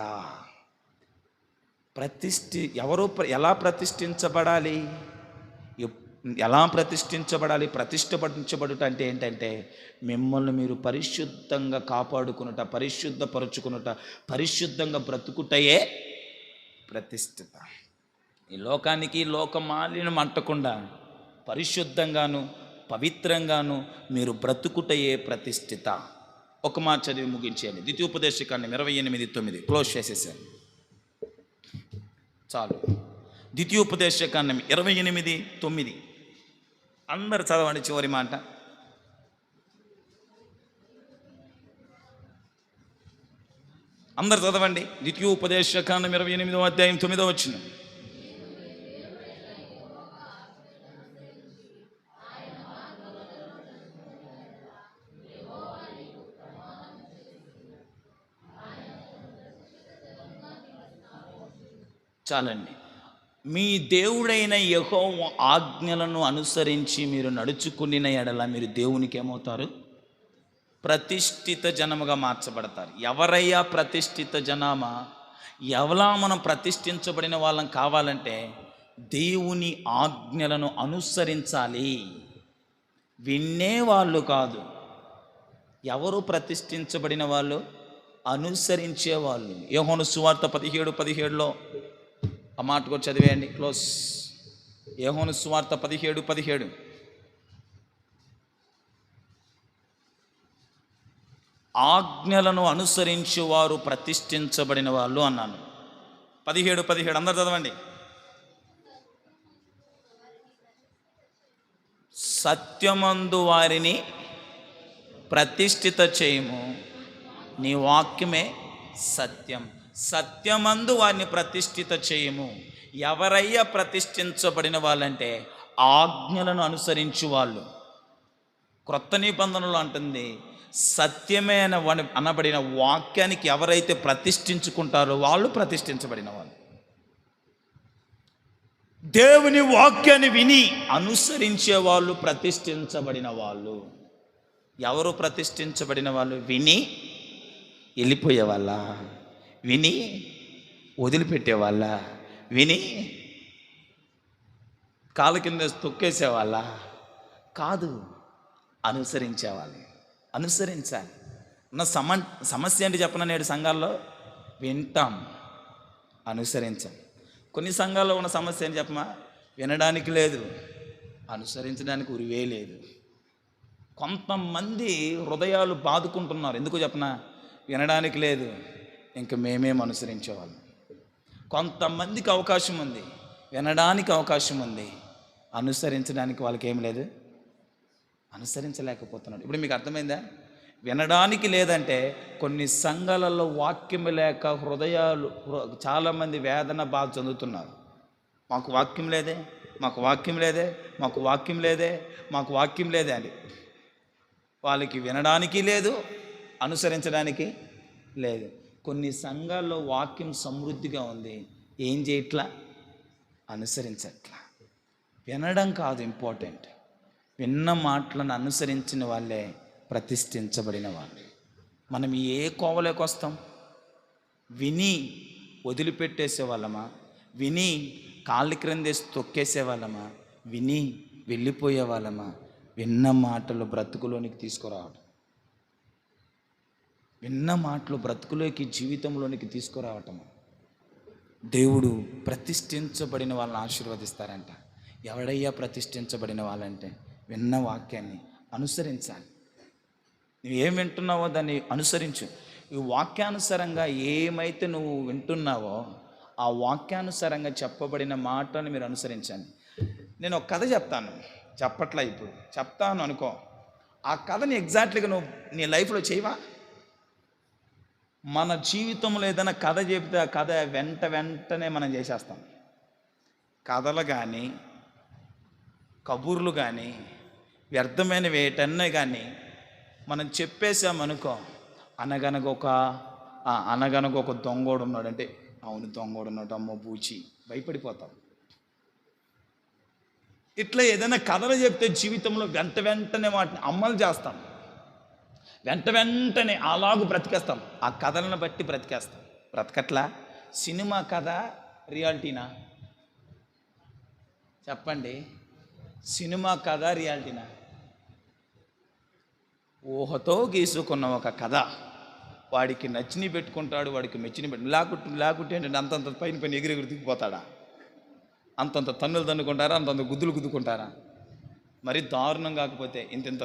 Speaker 1: ఎవరు ఎలా ప్రతిష్ఠించబడాలి? ప్రతిష్ఠించబడుట అంటే ఏంటంటే మిమ్మల్ని మీరు పరిశుద్ధంగా కాపాడుకునుట, పరిశుద్ధపరచుకునుట, పరిశుద్ధంగా బ్రతుకుటయే ప్రతిష్ఠిత. ఈ లోకానికి లోకమాలిన్యం అంటకుండా పరిశుద్ధంగాను పవిత్రంగాను మీరు బ్రతుకుటయే ప్రతిష్ఠిత. ఒక మాట చదివి ముగించేయండి. ద్వితీయోపదేశకాండం 28:9 క్లోజ్ చేసేసాను, చాలు. ద్వితీయోపదేశకాండం 28:9 అందరు చదవండి. చివరి మాట. అందరు చదవండి. ద్వితీయోపదేశకాండం 28:9. చాలండి. మీ దేవుడైన యెహోవా ఆజ్ఞలను అనుసరించి మీరు నడుచుకున్న ఎడల మీరు దేవునికి ఏమవుతారు? ప్రతిష్ఠిత జనముగా మార్చబడతారు. ఎవరయ్యా ప్రతిష్ఠిత జనామా? ఎవలా మనం ప్రతిష్ఠించబడిన వాళ్ళం కావాలంటే దేవుని ఆజ్ఞలను అనుసరించాలి. వినేవాళ్ళు కాదు. ఎవరు ప్రతిష్ఠించబడిన వాళ్ళు? అనుసరించేవాళ్ళు. యోహాను సువార్త 17:17 ఆ మాట కూడా చదివేయండి, క్లోజ్. యోహాను సువార్త 17:17. ఆజ్ఞలను అనుసరించేవారు ప్రతిష్ఠించబడిన వాళ్ళు అన్నాను. 17:17 అందరు చదవండి. సత్యమందు వారిని ప్రతిష్ఠిత చేయము, నీ వాక్యమే సత్యం. సత్యమందు వారిని ప్రతిష్ఠిత చేయము. ఎవరయ్యా ప్రతిష్ఠించబడిన వాళ్ళంటే ఆజ్ఞలను అనుసరించు వాళ్ళు. క్రొత్త నిబంధనలు అంటుంది సత్యమే అనబడిన వాక్యానికి ఎవరైతే ప్రతిష్ఠించుకుంటారో వాళ్ళు ప్రతిష్ఠించబడిన వాళ్ళు. దేవుని వాక్యాన్ని విని అనుసరించే వాళ్ళు ప్రతిష్ఠించబడిన వాళ్ళు. ఎవరు ప్రతిష్ఠించబడిన వాళ్ళు? విని వెళ్ళిపోయే వాళ్ళ, విని వదిలిపెట్టేవాళ్ళ, విని కాళ్ళ కింద తొక్కేసేవాళ్ళ కాదు, అనుసరించేవాళ్ళు. అనుసరించాలి. ఉన్న సమస్య ఏంటి చెప్పన? నేడు సంఘాల్లో వింటాం, అనుసరించాం. కొన్ని సంఘాల్లో ఉన్న సమస్య ఏంటి చెప్పమా? వినడానికి లేదు, అనుసరించడానికి ఉరివే లేదు. కొంతమంది హృదయాలు బాదుకుంటున్నారు. ఎందుకు చెప్పనా? వినడానికి లేదు, ఇంక మేమేం అనుసరించేవాళ్ళం. కొంతమందికి అవకాశం ఉంది, వినడానికి అవకాశం ఉంది, అనుసరించడానికి వాళ్ళకి ఏం లేదు, అనుసరించలేకపోతున్నాడు. ఇప్పుడు మీకు అర్థమైందా? వినడానికి లేదంటే కొన్ని సంఘాలలో వాక్యం లేక హృదయాలు చాలామంది వేదన బాధ చెందుతున్నారు. మాకు వాక్యం లేదే, మాకు వాక్యం లేదే, మాకు వాక్యం లేదే, మాకు వాక్యం లేదే అని. వాళ్ళకి వినడానికి లేదు, అనుసరించడానికి లేదు. కొన్ని సంఘాల్లో వాక్యం సమృద్ధిగా ఉంది, ఏం చేయట్లా? అనుసరించట్లా. వినడం కాదు ఇంపార్టెంట్, విన్న మాటలను అనుసరించిన వాళ్ళే ప్రతిష్ఠించబడిన వాళ్ళు. మనం ఏ కోవలోకి వస్తాం? విని వదిలిపెట్టేసే వాళ్ళమా? విని కాళ్ళ క్రిందేసి తొక్కేసే వాళ్ళమా? విని వెళ్ళిపోయే వాళ్ళమా? విన్న మాటలు బ్రతుకులోనికి తీసుకురావడం, విన్న మాటలు బ్రతుకులోకి జీవితంలోనికి తీసుకురావటం. దేవుడు ప్రతిష్ఠించబడిన వాళ్ళని ఆశీర్వదిస్తారంట. ఎవడయ్యా ప్రతిష్ఠించబడిన వాళ్ళంటే విన్న వాక్యాన్ని అనుసరించాలి. నువ్వు ఏం వింటున్నావో దాన్ని అనుసరించు. ఈ వాక్యానుసారంగా ఏమైతే నువ్వు వింటున్నావో ఆ వాక్యానుసారంగా చెప్పబడిన మాటను మీరు అనుసరించండి. నేను ఒక కథ చెప్తాను, చెప్పట్లా ఇప్పుడు చెప్తాను అనుకో. ఆ కథని ఎగ్జాక్ట్లీగా నువ్వు నీ లైఫ్లో చేయవా? మన జీవితంలో ఏదైనా కథ చెబితే ఆ కథ వెంటనే మనం చేసేస్తాం. కథలు కానీ కబుర్లు కానీ వ్యర్థమైనవి ఏటన్నా కానీ మనం చెప్పేసామనుకో, అనగనగా ఒక దొంగోడు ఉన్నాడంటే అవును దొంగోడు ఉన్నాడు, అమ్మో బూచి భయపడిపోతాం. ఇట్లా ఏదైనా కథలు చెప్తే జీవితంలో వెంటనే వాటిని అమలు చేస్తాం, వెంటనే అలాగూ బ్రతికేస్తాం. ఆ కథలను బట్టి బ్రతికేస్తాం. బ్రతకట్లా? సినిమా కథ రియాలిటీనా చెప్పండి? సినిమా కథ రియాలిటీనా? ఊహతో గీసుకున్న ఒక కథ, వాడికి నచ్చిని పెట్టుకుంటాడు, వాడికి మెచ్చిని లేకుంటే ఏంటంటే అంతంత పైన ఎగిరెగిరి దిగిపోతాడా? అంతంత తన్నులు తన్నుకుంటారా? అంతంత గుద్దులు గుద్దుకుంటారా? మరి దారుణం కాకపోతే ఇంత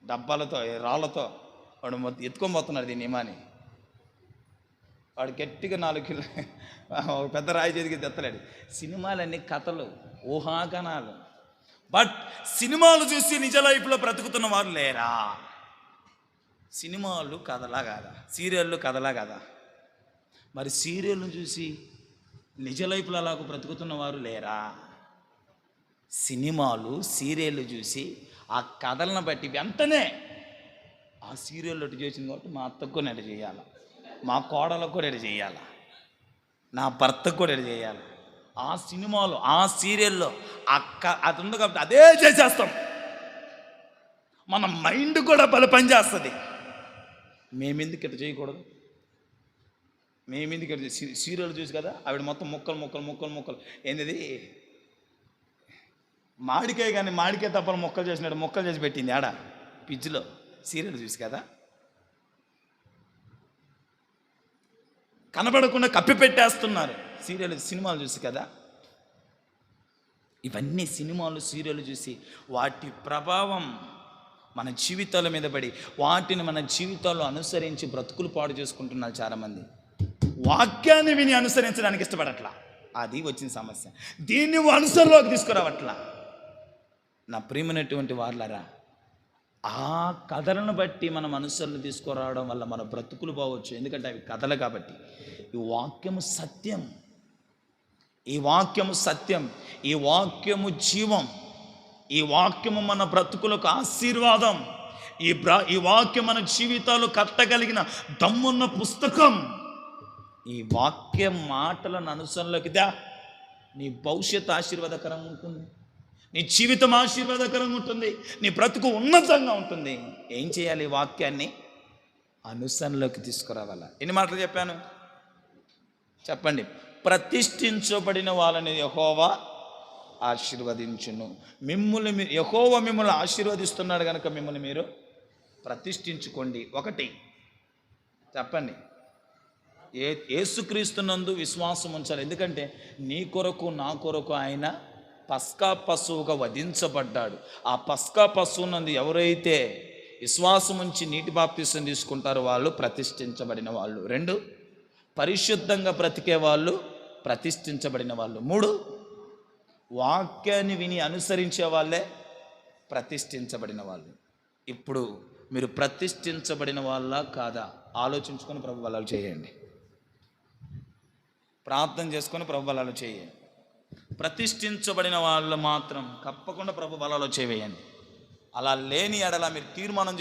Speaker 1: డబ్బాలతో రాళ్ళతో వాడు ఎత్తుకొని దీన్ని ఏమని. వాడు గట్టిగా 4 కిలో పెద్ద రాయి చేతికి తెత్తలేడు. సినిమాలన్నీ కథలు, ఊహాగానాలు. బట్ సినిమాలు చూసి నిజ లైఫ్లో బ్రతుకుతున్న వారు లేరా? సినిమాలు కథలా కాదా? సీరియళ్ళు కథలా కాదా? మరి సీరియల్ను చూసి నిజ లైఫ్లో అలాగ బ్రతుకుతున్న వారు లేరా? సినిమాలు సీరియళ్ళు చూసి ఆ కథలను బట్టి వెంటనే ఆ సీరియల్ అటు చేసింది కాబట్టి మా అత్తకు కూడా ఎట చేయాలి, మా కోడలకు కూడా ఎట చేయాలి, నా భర్తకు కూడా ఎట చేయాలి. ఆ సినిమాలో ఆ సీరియల్లో అది ఉంది కాబట్టి అదే చేసేస్తాం. మన మైండ్ కూడా పని చేస్తుంది. మేమెందుకు ఇట్లా చేయకూడదు? మేమెందుకు ఇట్లా సీరియల్ చూసి కదా ఆవిడ మొత్తం ముక్కలు ఏంటిది మామిడికాయ, కానీ మామిడికాయ తప్పలు మొక్కలు చేసినాడు, మొక్కలు చేసి పెట్టింది ఆడ పిచ్చిలో సీరియల్ చూసి కదా. కనబడకుండా కప్పి పెట్టేస్తున్నారు సినిమాలు చూసి కదా. ఇవన్నీ సినిమాలు సీరియల్ చూసి వాటి ప్రభావం మన జీవితాల మీద పడి వాటిని మన జీవితాల్లో అనుసరించి బ్రతుకులు పాడు చేసుకుంటున్నారు చాలామంది. వాక్యాన్ని విని అనుసరించడానికి ఇష్టపడట్లా, అది వచ్చిన సమస్య. దీన్ని అనుసరణలోకి తీసుకురావట్లా. నా ప్రియమైనటువంటి వాళ్ళరా, ఆ కథలను బట్టి మనం అనుసరణ తీసుకురావడం వల్ల మన బ్రతుకులు బాగొచ్చు. ఎందుకంటే అవి కథలు కాబట్టి. ఈ వాక్యము సత్యం, ఈ వాక్యము సత్యం, ఈ వాక్యము జీవం, ఈ వాక్యము మన బ్రతుకులకు ఆశీర్వాదం, ఈ వాక్యం మన జీవితాలు కట్టగలిగిన దమ్మున్న పుస్తకం. ఈ వాక్య మాటలను అనుసరణలోకి దా, నీ భవిష్యత్తు ఆశీర్వాదకరంగా ఉంటుంది, నీ జీవితం ఆశీర్వాదకరంగా ఉంటుంది, నీ బ్రతుకు ఉన్నతంగా ఉంటుంది. ఏం చేయాలి? ఈ వాక్యాన్ని అనుసరణలోకి తీసుకురావాలా. ఎన్ని మాటలు చెప్పాను చెప్పండి? ప్రతిష్ఠించబడిన వాళ్ళని యెహోవా ఆశీర్వదించును. యెహోవా మిమ్మల్ని ఆశీర్వదిస్తున్నాడు కనుక మిమ్మల్ని మీరు ప్రతిష్ఠించుకోండి. ఒకటి చెప్పండి, యేసుక్రీస్తునందు విశ్వాసం ఉంచాలి. ఎందుకంటే నీ కొరకు నా కొరకు ఆయన పస్కా పశువుగా వధించబడ్డాడు. ఆ పస్కా పశువు నందు ఎవరైతే విశ్వాసం ఉంచి నీటి బాప్తిసం తీసుకుంటారో వాళ్ళు ప్రతిష్ఠించబడిన వాళ్ళు. 2, పరిశుద్ధంగా బ్రతికే వాళ్ళు ప్రతిష్ఠించబడిన వాళ్ళు. 3, వాక్యాన్ని విని అనుసరించే వాళ్ళే ప్రతిష్ఠించబడిన వాళ్ళు. ఇప్పుడు మీరు ప్రతిష్ఠించబడిన వాళ్ళ కాదా ఆలోచించుకొని ప్రభు బలాలు చేయండి. ప్రార్థన చేసుకొని ప్రభు బలాలు చేయండి. ప్రతిష్ఠించబడిన వాళ్ళు మాత్రం తప్పకుండా ప్రభు బలాలు చేయండి. అలా లేని ఎడల మీరు తీర్మానం